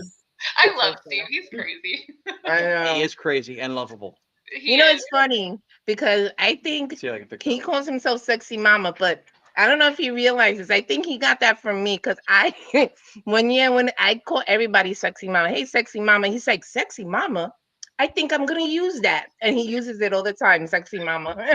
I love Steve. He's crazy. I know. He is crazy and lovable. It's funny because I think he calls himself Sexy Mama, but I don't know if he realizes. I think he got that from me because when I call everybody Sexy Mama, hey, Sexy Mama, he's like, Sexy Mama? I think I'm going to use that. And he uses it all the time, Sexy Mama. Well,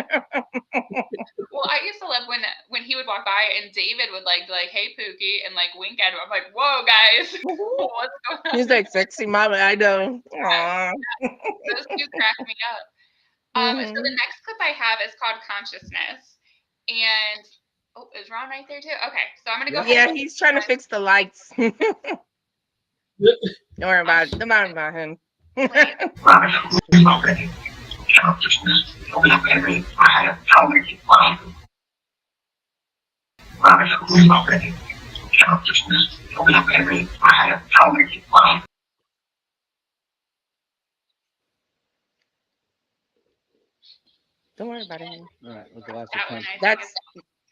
I used to love when he would walk by and David would like, hey, Pookie, and like wink at him. I'm like, whoa, guys, what's going on? He's like, Sexy Mama, I know. Aww. Those two crack me up. So the next clip I have is called Consciousness. And, is Ron right there too? Okay, so I'm going to go ahead. Yeah, he's trying to fix the lights. Don't worry about it. Don't worry about him. Don't worry about it. All right, was the last one.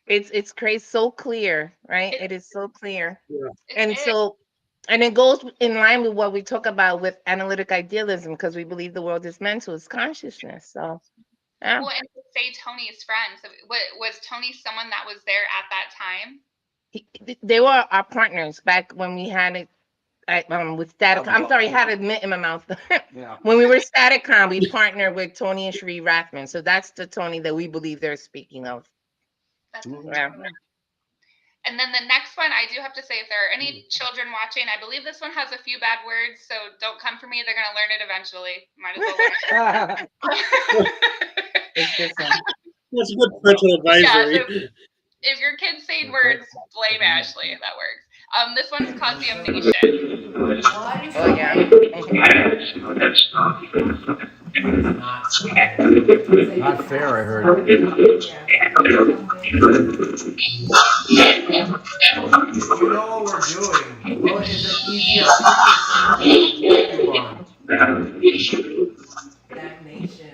It's crazy, so clear, right? It is so clear. Yeah. And it goes in line with what we talk about with analytic idealism, because we believe the world is mental, it's consciousness. So, yeah. Well, and to say Tony's friends, was Tony someone that was there at that time? They were our partners back when we had it with Static. I'm sorry, I had a mint in my mouth. Yeah. When we were Staticon, we partnered with Tony and Sheree Rathman. So that's the Tony that we believe they're speaking of. That's yeah. And then the next one, I do have to say, if there are any children watching, I believe this one has a few bad words, so don't come for me. They're going to learn it eventually. Might as well learn it. It's this one. That's a good parental advisory. If your kid's saying words, blame Ashley. That works. This one's called damnation. Oh yeah. Not fair, I heard. You know what we're doing. What is an easier frequency to put YouTube on? Damnation.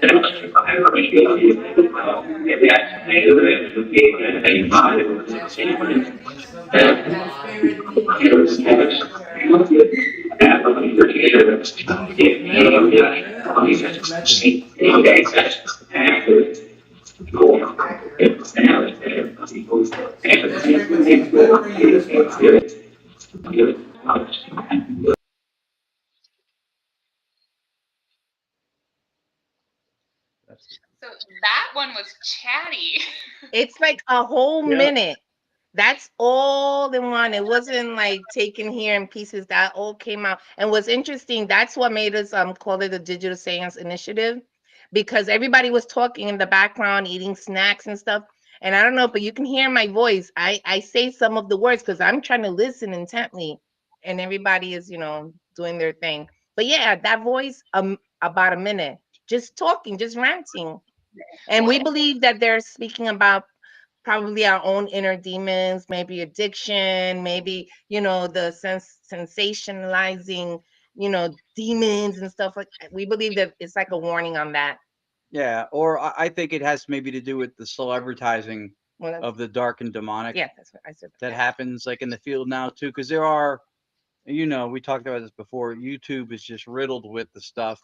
That spirit and sometimes that spirit demon. So this frequency is good for you. This frequency. So that one was chatty. It's like a whole Yeah. minute. That's all in one. It wasn't like taken here in pieces. That all came out. And what's interesting, that's what made us call it a digital seance initiative, because everybody was talking in the background, eating snacks and stuff. And I don't know, but you can hear my voice. I say some of the words because I'm trying to listen intently, and everybody is, doing their thing. But yeah, that voice, about a minute, just talking, just ranting. And we believe that they're speaking about probably our own inner demons, maybe addiction, maybe, the sensationalizing, demons and stuff like that. We believe that it's like a warning on that. Yeah, or I think it has maybe to do with the celebritizing Well, of the dark and demonic yeah, that's what I said. that happens like in the field now too, because there are, we talked about this before. YouTube is just riddled with the stuff,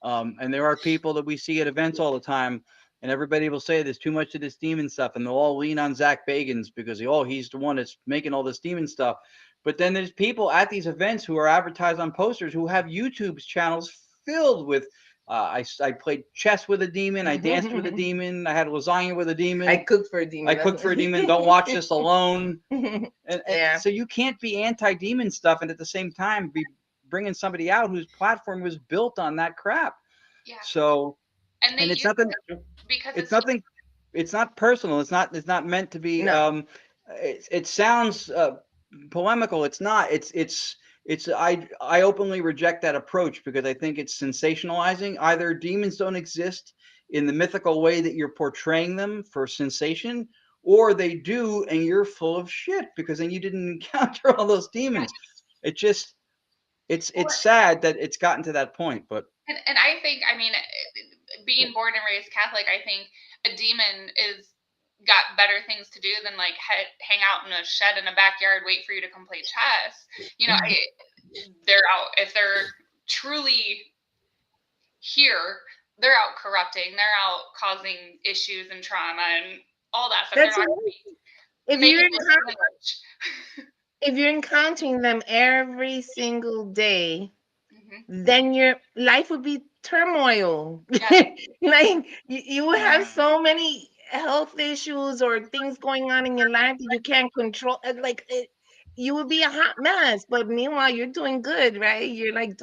and there are people that we see at events all the time, and everybody will say there's too much of this demon stuff, and they'll all lean on Zach Bagans because he's the one that's making all this demon stuff. But then there's people at these events who are advertised on posters who have YouTube channels filled with. I played chess with a demon. I danced with a demon. I had lasagna with a demon. I cooked for a demon. I cooked for a demon. Don't watch this alone. And Yeah. so you can't be anti-demon stuff and at the same time be bringing somebody out whose platform was built on that crap. Yeah. So, And it's nothing. because It's nothing. It's not personal. It's not meant to be. No. It sounds polemical. It's not. I openly reject that approach because I think it's sensationalizing. Either demons don't exist in the mythical way that you're portraying them for sensation, or they do and you're full of shit because then you didn't encounter all those demons. It's sad that it's gotten to that point. But and I think, being born and raised Catholic, I think a demon is got better things to do than like hang out in a shed in a backyard, wait for you to come play chess. They're out. If they're truly here, they're out corrupting. They're out causing issues and trauma and all that stuff. That's They're not if you're encountering them every single day, Mm-hmm. then your life would be turmoil. Yeah. Like you would have so many health issues or things going on in your life that you can't control. You would be a hot mess. But meanwhile, you're doing good, right? You're like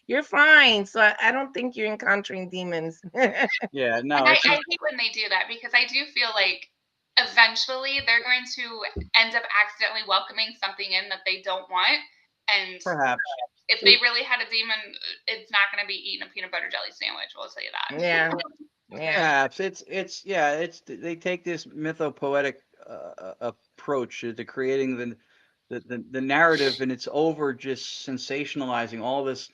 you're fine. So I don't think you're encountering demons. yeah, no, And I hate when they do that because I do feel like eventually they're going to end up accidentally welcoming something in that they don't want. And perhaps if they really had a demon, it's not going to be eating a peanut butter jelly sandwich. We'll tell you that. Yeah. perhaps they take this mythopoetic approach to creating the narrative, and it's over just sensationalizing all this.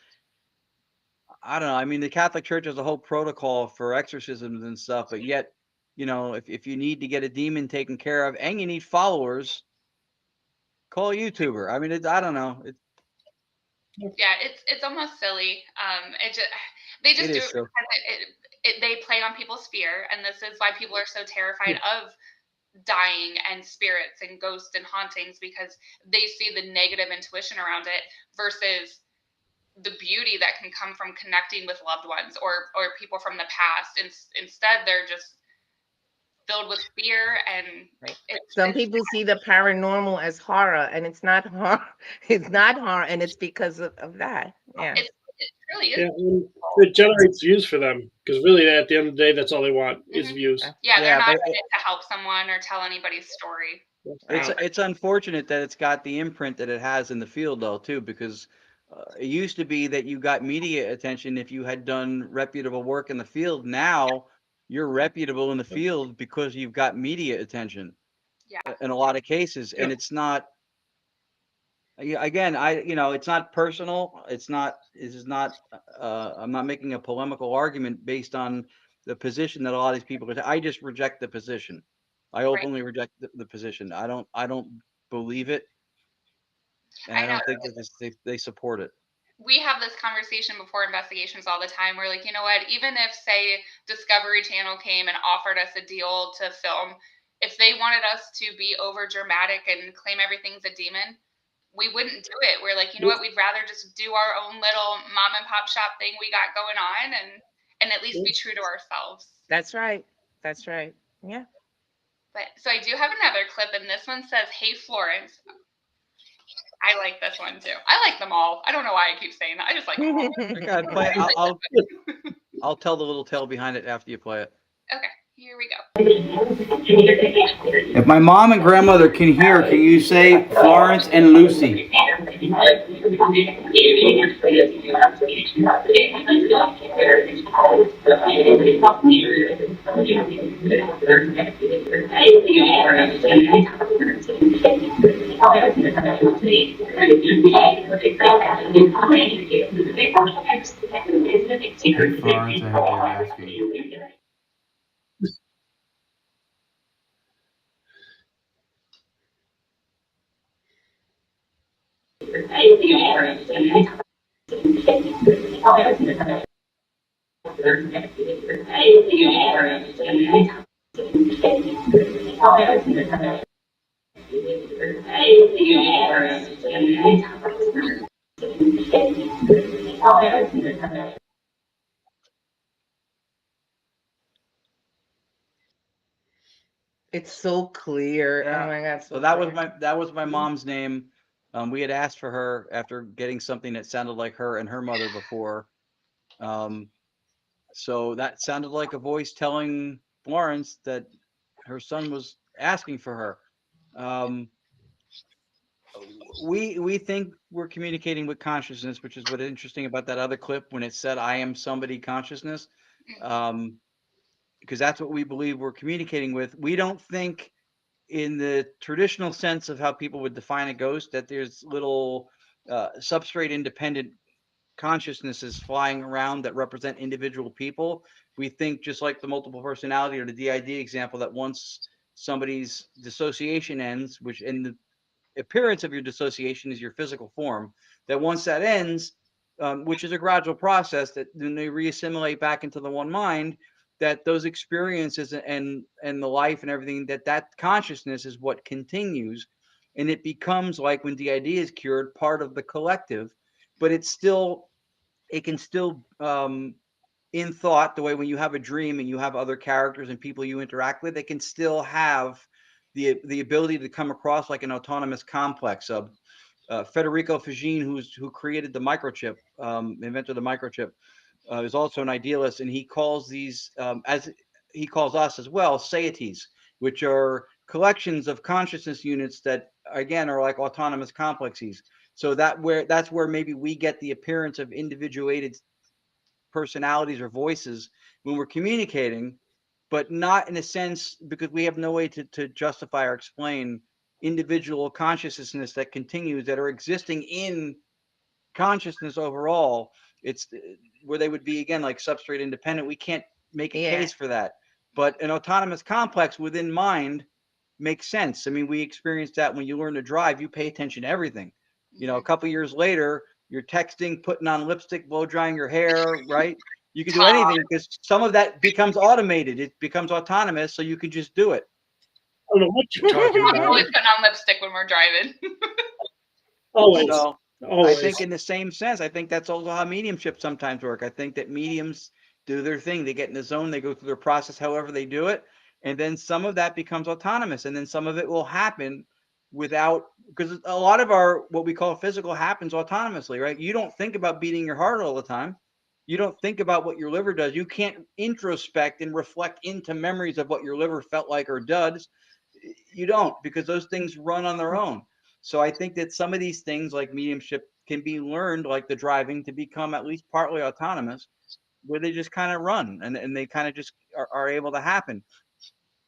I don't know. I mean, the Catholic Church has a whole protocol for exorcisms and stuff, but yet, if you need to get a demon taken care of and you need followers, call a YouTuber. I mean, I don't know. Yeah, it's almost silly. They just It do is it silly. because they play on people's fear, and this is why people are so terrified of dying and spirits and ghosts and hauntings, because they see the negative intuition around it versus the beauty that can come from connecting with loved ones or people from the past. Instead, they're just filled with fear, and Some people see the paranormal as horror, and it's not horror. It's not horror, and it's because of that. Yeah. It's really is. Yeah, and it generates views for them because really, at the end of the day, that's all they want is Mhm. views. Yeah, they're Yeah, not but in it to help someone or tell anybody's story. it's unfortunate that it's got the imprint that it has in the field, though, too, because it used to be that you got media attention if you had done reputable work in the field. Now you're reputable in the field because you've got media attention Yeah. in a lot of cases, and Yeah. it's not. Again, it's not personal. It's not. This is not. I'm not making a polemical argument based on the position that a lot of these people. I just reject the position. I openly reject the position. I don't believe it, and I I know. don't think that they support it. We have this conversation before investigations all the time. We're like, you know what? Even if, say, Discovery Channel came and offered us a deal to film, if they wanted us to be over dramatic and claim everything's a demon, we wouldn't do it. We're like, you know what? We'd rather just do our own little mom and pop shop thing we got going on, and at least be true to ourselves. That's right. That's right. Yeah. But so I do have another clip, and this one says, "Hey Florence." I like this one too. I like them all. I don't know why I keep saying that. I just like them all. Okay, play it. I'll tell the little tale behind it after you play it. Okay, here we go. If my mom and grandmother can hear, can you say Florence and Lucy? Florence, I heard they were asking. It's so clear. Yeah. Oh my God. So that was my mom's name. We had asked for her after getting something that sounded like her and her mother before. So that sounded like a voice telling Florence that her son was asking for her. We think we're communicating with consciousness, which is what's interesting about that other clip when it said "I am somebody" consciousness, because that's what we believe we're communicating with. We don't think, in the traditional sense of how people would define a ghost, that there's little substrate independent consciousnesses flying around that represent individual people. We think, just like the multiple personality or the DID example, that once somebody's dissociation ends, which in the appearance of your dissociation is your physical form, that once that ends, which is a gradual process, that then they reassimilate back into the one mind, that those experiences and the life and everything, that consciousness is what continues, and it becomes, like when DID is cured, part of the collective. But it can still in thought, the way when you have a dream and you have other characters and people you interact with, they can still have the ability to come across like an autonomous complex. Federico Fagin, who created the microchip, invented the microchip, is also an idealist, and he calls these, as he calls us as well, seities, which are collections of consciousness units that again are like autonomous complexes. So that's where maybe we get the appearance of individuated personalities or voices when we're communicating, but not in a sense, because we have no way to justify or explain individual consciousness that continues, that are existing in consciousness overall. It's where they would be, again, like substrate independent. We can't make a case for that, but an autonomous complex within mind makes sense. I mean, we experienced that when you learn to drive. You pay attention to everything. A couple years later, you're texting, putting on lipstick, blow drying your hair, right? You can do anything because some of that becomes automated. It becomes autonomous, so you can just do it. I don't know what you're talking I'm about. always putting on lipstick when we're driving. Always. So Always. I think in the same sense, I think that's also how mediumship sometimes work. I think that mediums do their thing. They get in the zone, they go through their process, however they do it. And then some of that becomes autonomous. And then some of it will happen without, because a lot of our what we call physical happens autonomously, right? You don't think about beating your heart all the time. You don't think about what your liver does. You can't introspect and reflect into memories of what your liver felt like or does. You don't, because those things run on their own. So I think that some of these things like mediumship can be learned, like the driving, to become at least partly autonomous, where they just kind of run and they kind of just are able to happen.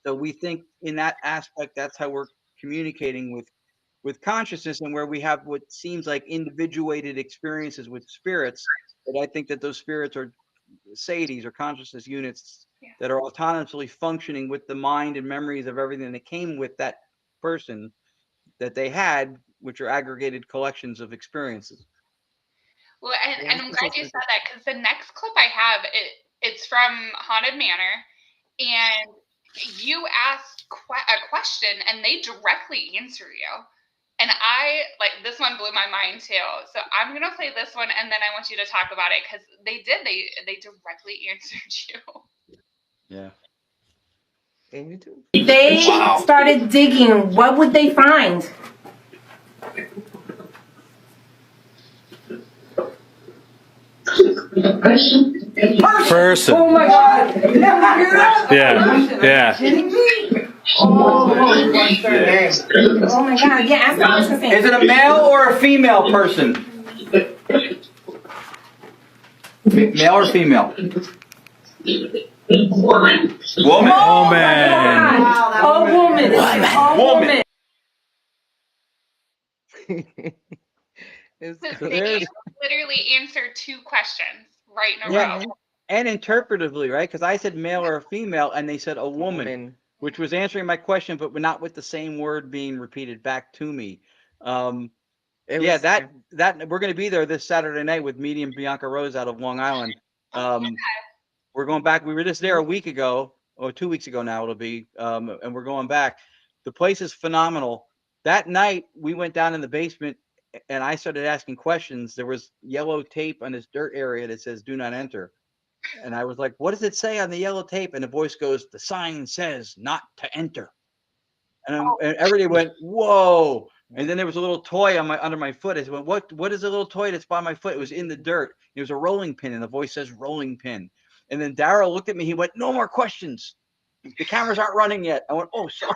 So we think in that aspect, that's how we're communicating with consciousness, and where we have what seems like individuated experiences with spirits. But I think that those spirits are seities or consciousness units that are autonomously functioning with the mind and memories of everything that came with that person that they had, which are aggregated collections of experiences. Well, and I'm glad you said that, because the next clip I have, it's from Haunted Manor, and you ask a question and they directly answer you. And I, like, this one blew my mind too. So I'm going to play this one, and then I want you to talk about it, because they directly answered you. Yeah. They started digging. What would they find? Person. Oh my God! Yeah. Oh my God! Yeah, ask the person thing. Is it a male or a female person? Male or female? Woman. Oh woman. Woman. They literally answered two questions right in a row. And interpretively, right? Because I said male or female, and they said a woman, which was answering my question, but not with the same word being repeated back to me. That we're going to be there this Saturday night with medium Bianca Rose out of Long Island. We're going back. We were just there a week ago, or 2 weeks ago now it'll be, and we're going back. The place is phenomenal. That night we went down in the basement, and I started asking questions. There was yellow tape on this dirt area that says "Do not enter," and I was like, "What does it say on the yellow tape?" And the voice goes, "The sign says not to enter." And everybody went, "Whoa!" And then there was a little toy on under my foot. I went, "What is a little toy that's by my foot?" It was in the dirt. It was a rolling pin, and the voice says "rolling pin." And then Daryl looked at me. He went, "No more questions. The cameras aren't running yet." I went, "Oh, sorry,"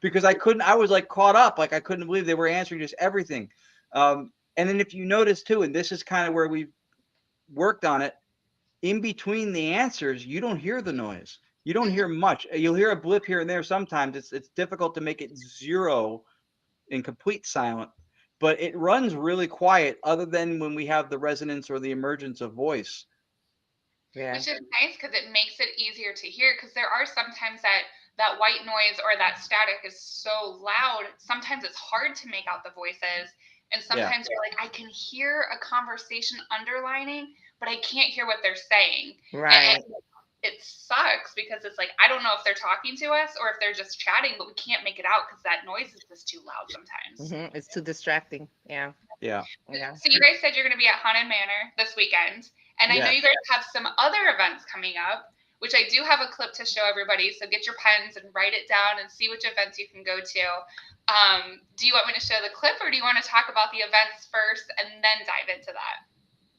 because I was like caught up, like I couldn't believe they were answering just everything. And then if you notice too, and this is kind of where we've worked on it, in between the answers, you don't hear the noise. You don't hear much. You'll hear a blip here and there sometimes. It's difficult to make it zero in complete silent, but it runs really quiet other than when we have the resonance or the emergence of voice. Yeah. Which is nice, because it makes it easier to hear, because there are sometimes that white noise or that static is so loud, sometimes it's hard to make out the voices, and sometimes you're like, I can hear a conversation underlining, but I can't hear what they're saying. Right. And it sucks, because it's like, I don't know if they're talking to us or if they're just chatting, but we can't make it out because that noise is just too loud sometimes. It's too distracting. Yeah. So you guys said you're going to be at Haunted Manor this weekend, and I know you guys have some other events coming up, which I do have a clip to show everybody. So get your pens and write it down and see which events you can go to. Do you want me to show the clip, or do you want to talk about the events first and then dive into that?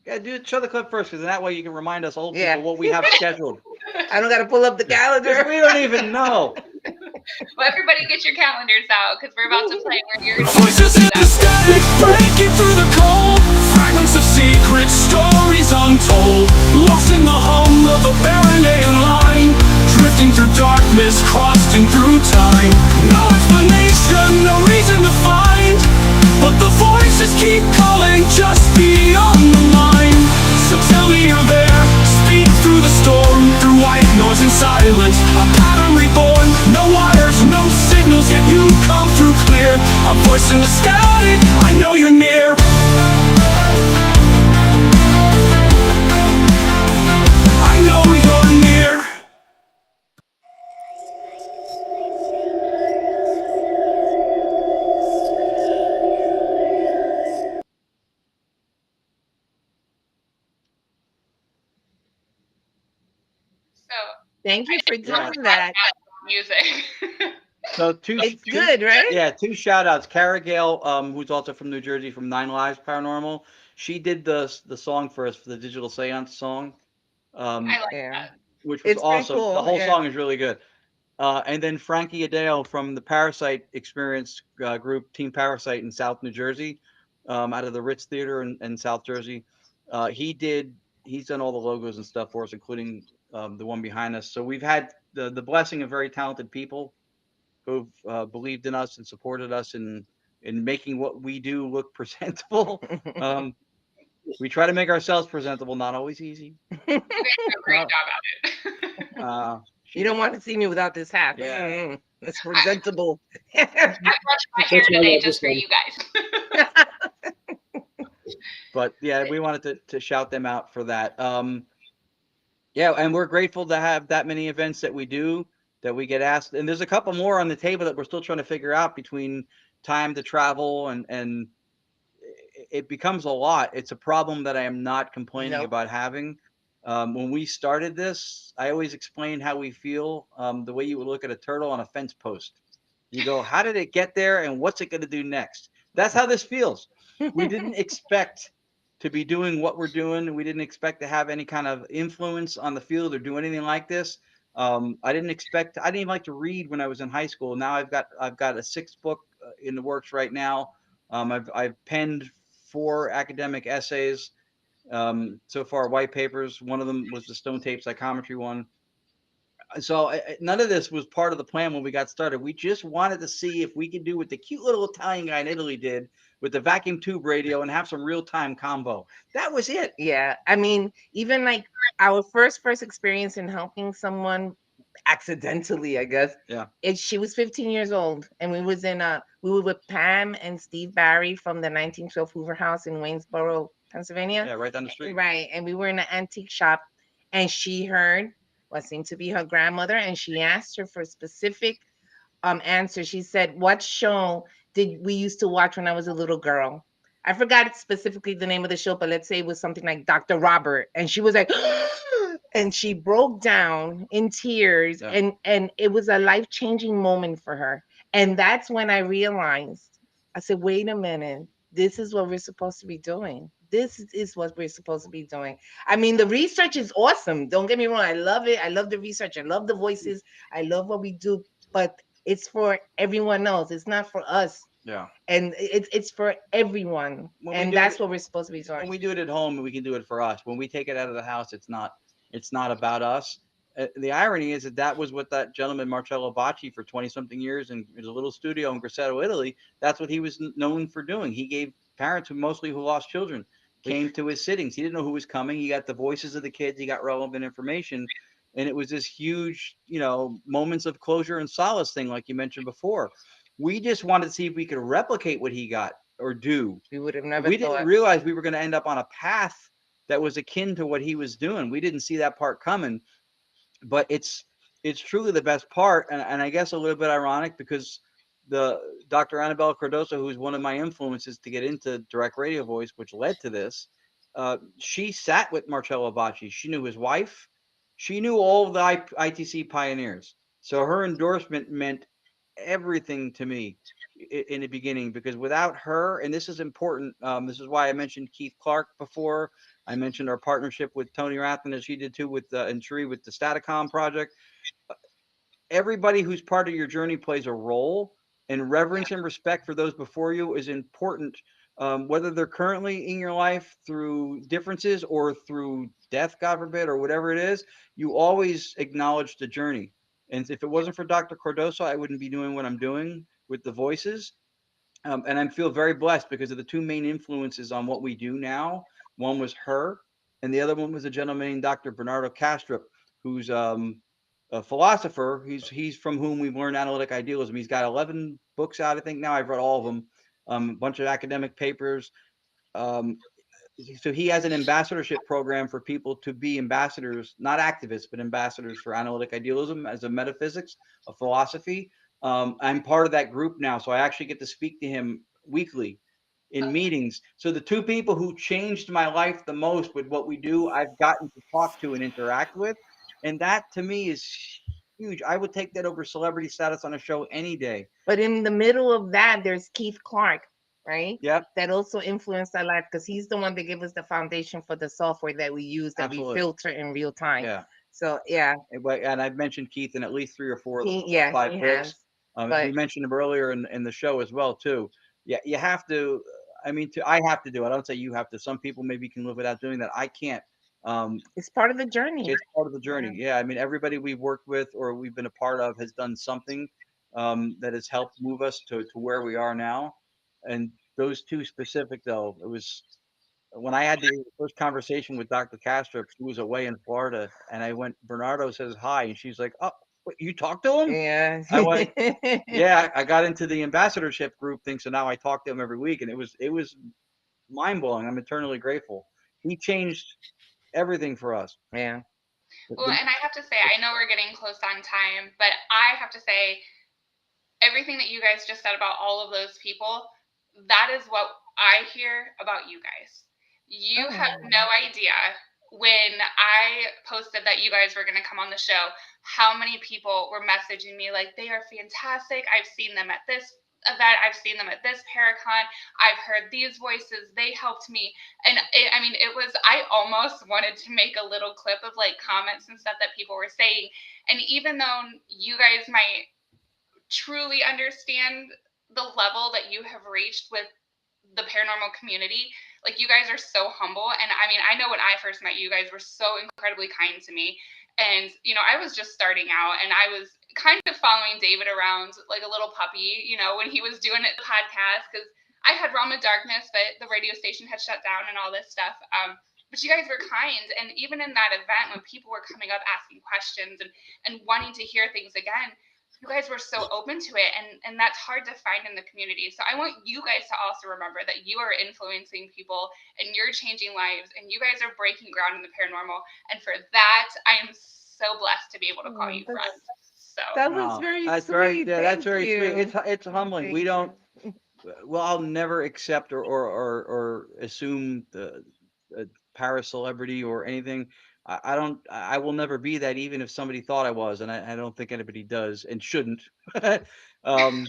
Yeah, show the clip first, because that way you can remind us old people what we have scheduled. I don't got to pull up the calendar. We don't even know. Well, everybody get your calendars out, because we're about to play where you're going to Voices in the static, breaking through the cold. Fragments of secret stories untold. Lost in the hum of a barren alien line. Drifting through darkness, crossing through time. No explanation, no reason to find. But the voices keep calling just beyond the line. So tell me you're there. Speak through the storm, through white noise and silence. A pattern reborn, no wires, no signals, yet you come through clear. A voice in the static, I know you're near. I know you're near. So thank you for doing that. music. So two, It's good, right? yeah, two shout outs. Cara Gale, who's also from New Jersey from 9 Lives Paranormal. She did the song for us for the digital seance song, I um, like Yeah. that. which was It's pretty awesome. The cool. whole Yeah. song is really good. And then Frankie Adele from the Parasite Experience group, Team Parasite in South New Jersey, out of the Ritz Theater in South Jersey. He's done all the logos and stuff for us, including the one behind us. So we've had the blessing of very talented people who've believed in us and supported us in making what we do look presentable. Um, we try to make ourselves presentable, not always easy. You guys do a great No, job at it. you don't want to see me without this hat. Yeah. It's presentable. I brushed my hair That's why I today love just this for one. you guys. But yeah, we wanted to shout them out for that. Yeah, and we're grateful to have that many events that we do, that we get asked. And there's a couple more on the table that we're still trying to figure out between time to travel and it becomes a lot. It's a problem that I am not complaining Nope. about having. When we started this, I always explain how we feel, the way you would look at a turtle on a fence post. You go, how did it get there and what's it going to do next? That's how this feels. We didn't expect to be doing what we're doing. We didn't expect to have any kind of influence on the field or do anything like this. I didn't even like to read when I was in high school. Now I've got a sixth book in the works right now. I've penned 4 academic essays so far, white papers. One of them was the stone tape psychometry one. So none of this was part of the plan when we got started. We just wanted to see if we could do what the cute little Italian guy in Italy did with the vacuum tube radio and have some real time combo. That was it. Yeah. I mean, even like our first experience in helping someone accidentally, I guess. Yeah. She was 15 years old and we were with Pam and Steve Barry from the 1912 Hoover House in Waynesboro, Pennsylvania. Yeah, right down the street. Right. And we were in an antique shop and she heard what seemed to be her grandmother and she asked her for a specific answer. She said, "What show did we used to watch when I was a little girl?" I forgot specifically the name of the show, but let's say it was something like Dr. Robert. And she was like, and she broke down in tears. Yeah. And it was a life-changing moment for her. And that's when I realized, I said, wait a minute, this is what we're supposed to be doing. This is what we're supposed to be doing. I mean, the research is awesome. Don't get me wrong. I love it. I love the research. I love the voices. I love what we do. But it's for everyone else. It's not for us. Yeah. And it's for everyone. When we And do that's it- what we're supposed to be When doing. we do it at home, we can do it for us. When we take it out of the house, it's not about us. The irony is that was what that gentleman Marcello Bacci for 20 something years in his little studio in Grosseto, Italy. That's what he was known for doing. He gave parents who lost children came to his sittings. He didn't know who was coming. He got the voices of the kids. He got relevant information, and it was this huge, moments of closure and solace thing, like you mentioned before. We just wanted to see if we could replicate what he got or do. We would have never We didn't thought. realize we were going to end up on a path that was akin to what he was doing. We didn't see that part coming, but it's truly the best part, and I guess a little bit ironic because the Dr. Annabella Cardoso, who's one of my influences to get into direct radio voice, which led to this, she sat with Marcello Bacci. She knew his wife. She knew all of the ITC pioneers. So her endorsement meant everything to me in the beginning, because without her, and this is important, this is why I mentioned Keith Clark before. I mentioned our partnership with Tony Rathman, as he did too, with and Sheree with the Staticom project. Everybody who's part of your journey plays a role, and reverence and respect for those before you is important, whether they're currently in your life through differences or through death, God forbid, or whatever it is. You always acknowledge the journey. And if it wasn't for Dr. Cardoso, I wouldn't be doing what I'm doing with the voices. And I feel very blessed because of the two main influences on what we do now. One was her, and the other one was a gentleman named Dr. Bernardo Castrop, who's a philosopher. He's from whom we've learned analytic idealism. He's got 11 books out, I think now. I've read all of them, a bunch of academic papers. Um, so he has an ambassadorship program for people to be ambassadors, not activists, but ambassadors for analytic idealism as a metaphysics, a philosophy. I'm part of that group now, so I actually get to speak to him weekly in meetings. So the two people who changed my life the most with what we do, I've gotten to talk to and interact with, and that to me is huge. I would take that over celebrity status on a show any day. But in the middle of that, there's Keith Clark, right? Yep, That also influenced our life because he's the one that gave us the foundation for the software that we use that we absolutely. filter in real time. Yeah. So yeah, And I've mentioned Keith in at least 3 or 4 of the yeah, 5 he books. has. We But mentioned him earlier in the show as well too. Yeah, you have to. I mean, I have to do it. I don't say you have to. Some people maybe can live without doing that. I can't. it's part of the journey. It's part of the journey. Yeah, I mean, everybody we've worked with or we've been a part of has done something that has helped move us to where we are now. And those two specific, though, it was when I had the first conversation with Dr. Castro. She was away in Florida, and I went. Bernardo says hi, and she's like, "Oh, wait, you talked to him?" Yeah. I went, "Yeah, I got into the ambassadorship group thing, so now I talk to him every week, and it was mind blowing. I'm eternally grateful. He changed everything for us. Yeah. Well, and I have to say, I know we're getting close on time, but I have to say, everything that you guys just said about all of those people, that is what I hear about you guys. You have Oh. no idea when I posted that you guys were going to come on the show, how many people were messaging me like, they are fantastic. I've seen them at this event. I've seen them at this Paracon. I've heard these voices. They helped me. And I mean, I almost wanted to make a little clip of like comments and stuff that people were saying. And even though you guys might truly understand the level that you have reached with the paranormal community, like you guys are so humble. And I mean, I know when I first met you guys were so incredibly kind to me. And I was just starting out and I was kind of following David around like a little puppy, when he was doing it, the podcast, because I had Realm of Darkness, but the radio station had shut down and all this stuff. But you guys were kind. And even in that event, when people were coming up asking questions and wanting to hear things again, you guys were so open to it, and that's hard to find in the community. So I want you guys to also remember that you are influencing people and you're changing lives and you guys are breaking ground in the paranormal, and for that I am so blessed to be able to call you friends. So That was very That's sweet. that's Thank very you. sweet. It's humbling. We Thank don't. you. Well, I'll never accept or assume the para celebrity or anything. I don't. I will never be that, even if somebody thought I was, and I don't think anybody does and shouldn't. um,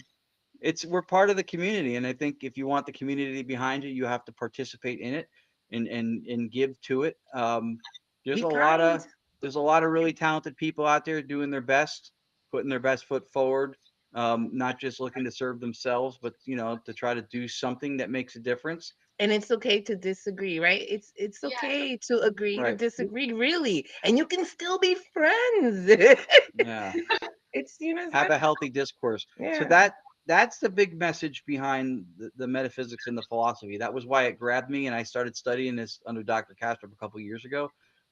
we're part of the community, and I think if you want the community behind you, you have to participate in it and give to it. There's Be a lot kind. of really talented people out there doing their best, putting their best foot forward, not just looking to serve themselves, but to try to do something that makes a difference. And it's okay to disagree, right? It's yeah, okay to agree to Right. disagree, really. And you can still be friends. Yeah. It's it's Have not, a healthy discourse. So yeah. that's the big message behind the metaphysics and the philosophy. That was why it grabbed me, and I started studying this under Dr. Castro a couple of years ago.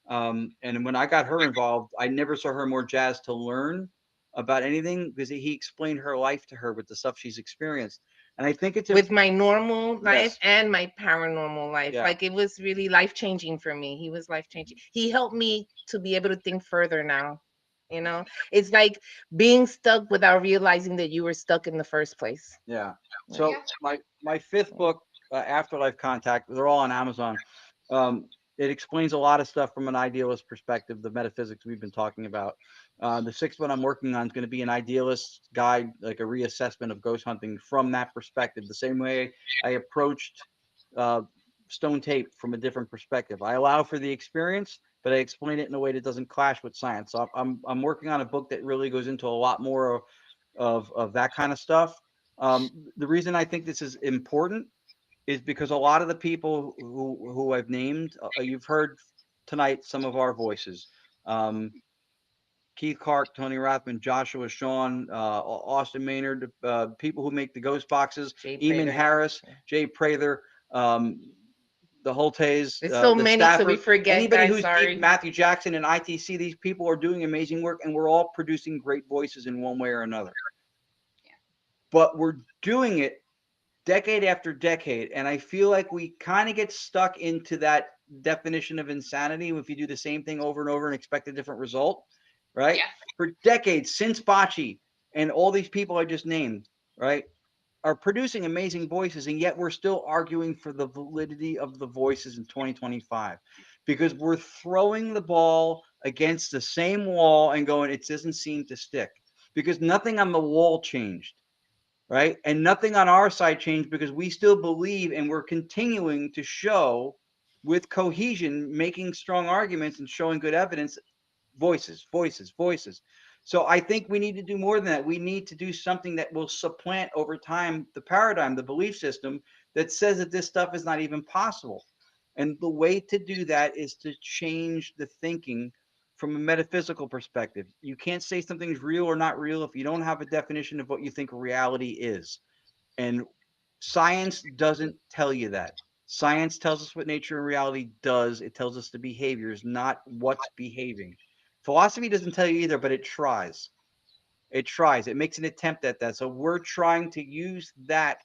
And when I got her involved, I never saw her more jazzed to learn about anything because he explained her life to her with the stuff she's experienced. And I think it's With my normal life yes, and my paranormal life. yeah, Like it was really life changing for me. He was life changing. He helped me to be able to think further now. It's like being stuck without realizing that you were stuck in the first place. yeah. Yeah. So my fifth book, Afterlife Contact, they're all on Amazon. Um, it explains a lot of stuff from an idealist perspective, the metaphysics we've been talking about. The sixth one I'm working on is going to be an idealist guide, like a reassessment of ghost hunting from that perspective, the same way I approached uh, stone tape from a different perspective. I allow for the experience, but I explain it in a way that doesn't clash with science. So I'm working on a book that really goes into a lot more of that kind of stuff. The reason I think this is important is because a lot of the people who I've named, you've heard tonight some of our voices. Um, Keith Clark, Tony Rathman, Joshua Sean, Austin Maynard, people who make the ghost boxes, Jay Eamon Prater. Harris, Jay Prather, the Holtes, There's so the many, so we Stafford, forget, anybody guys. who's Sorry. Matthew Jackson and ITC. These people are doing amazing work, and we're all producing great voices in one way or another. yeah. But we're doing it decade after decade, and I feel like we kind of get stuck into that definition of insanity if you do the same thing over and over and expect a different result, right? Yes. For decades since Bocce and all these people I just named, right, are producing amazing voices, and yet we're still arguing for the validity of the voices in 2025 because we're throwing the ball against the same wall and going, it doesn't seem to stick, because nothing on the wall changed, right? And nothing on our side changed, because we still believe, and we're continuing to show with cohesion, making strong arguments and showing good evidence, voices, voices, voices. So I think we need to do more than that. We need to do something that will supplant over time the paradigm, the belief system that says that this stuff is not even possible. And the way to do that is to change the thinking from a metaphysical perspective. You can't say something's real or not real if you don't have a definition of what you think reality is. And science doesn't tell you that. Science tells us what nature and reality does. It tells us the behaviors, not what's behaving. Philosophy doesn't tell you either, but it tries. It tries. It makes an attempt at that. So we're trying to use that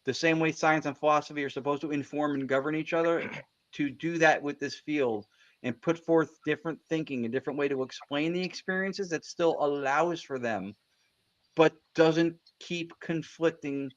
the same way science and philosophy are supposed to inform and govern each other, to do that with this field and put forth different thinking, a different way to explain the experiences that still allows for them, but doesn't keep conflicting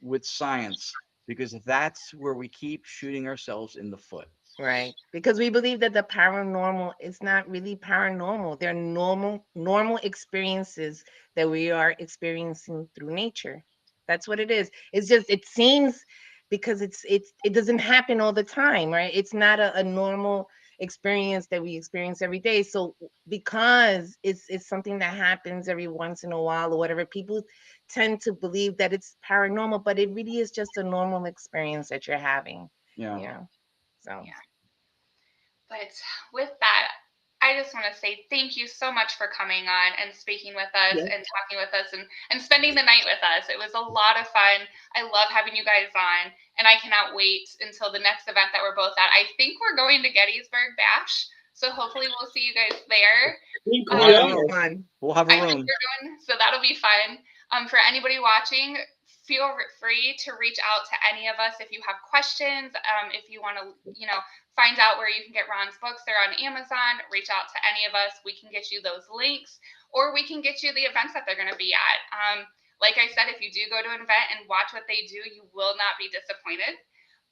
with science, because that's where we keep shooting ourselves in the foot. Right. Because we believe that the paranormal is not really paranormal. They're normal experiences that we are experiencing through nature. That's what it is. It's just it seems because it doesn't happen all the time, right? It's not a normal experience that we experience every day. So because it's something that happens every once in a while or whatever, people tend to believe that it's paranormal, but it really is just a normal experience that you're having. Yeah. You know. So Yeah. But with that, I just want to say thank you so much for coming on and speaking with us Yeah. and talking with us and spending the night with us. It was a lot of fun. I love having you guys on, and I cannot wait until the next event that we're both at. I think we're going to Gettysburg Bash, so hopefully we'll see you guys there. Think We'll we have, are. fun. we'll have a I think room. we're going, so that'll be fun. For anybody watching, feel free to reach out to any of us if you have questions. If you want to, find out where you can get Ron's books, they're on Amazon. Reach out to any of us. We can get you those links, or we can get you the events that they're going to be at. Like I said, if you do go to an event and watch what they do, you will not be disappointed.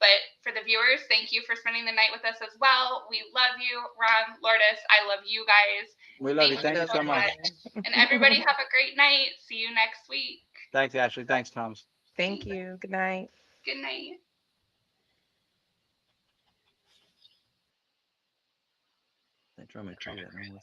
But for the viewers, thank you for spending the night with us as well. We love you, Ron, Lourdes. I love you guys. We love you. Thank Thank you so much. And everybody have a great night. See you next week. Thanks, Ashley. Thanks, Thomas. Thank you. Good night. Good night. That drum and play that.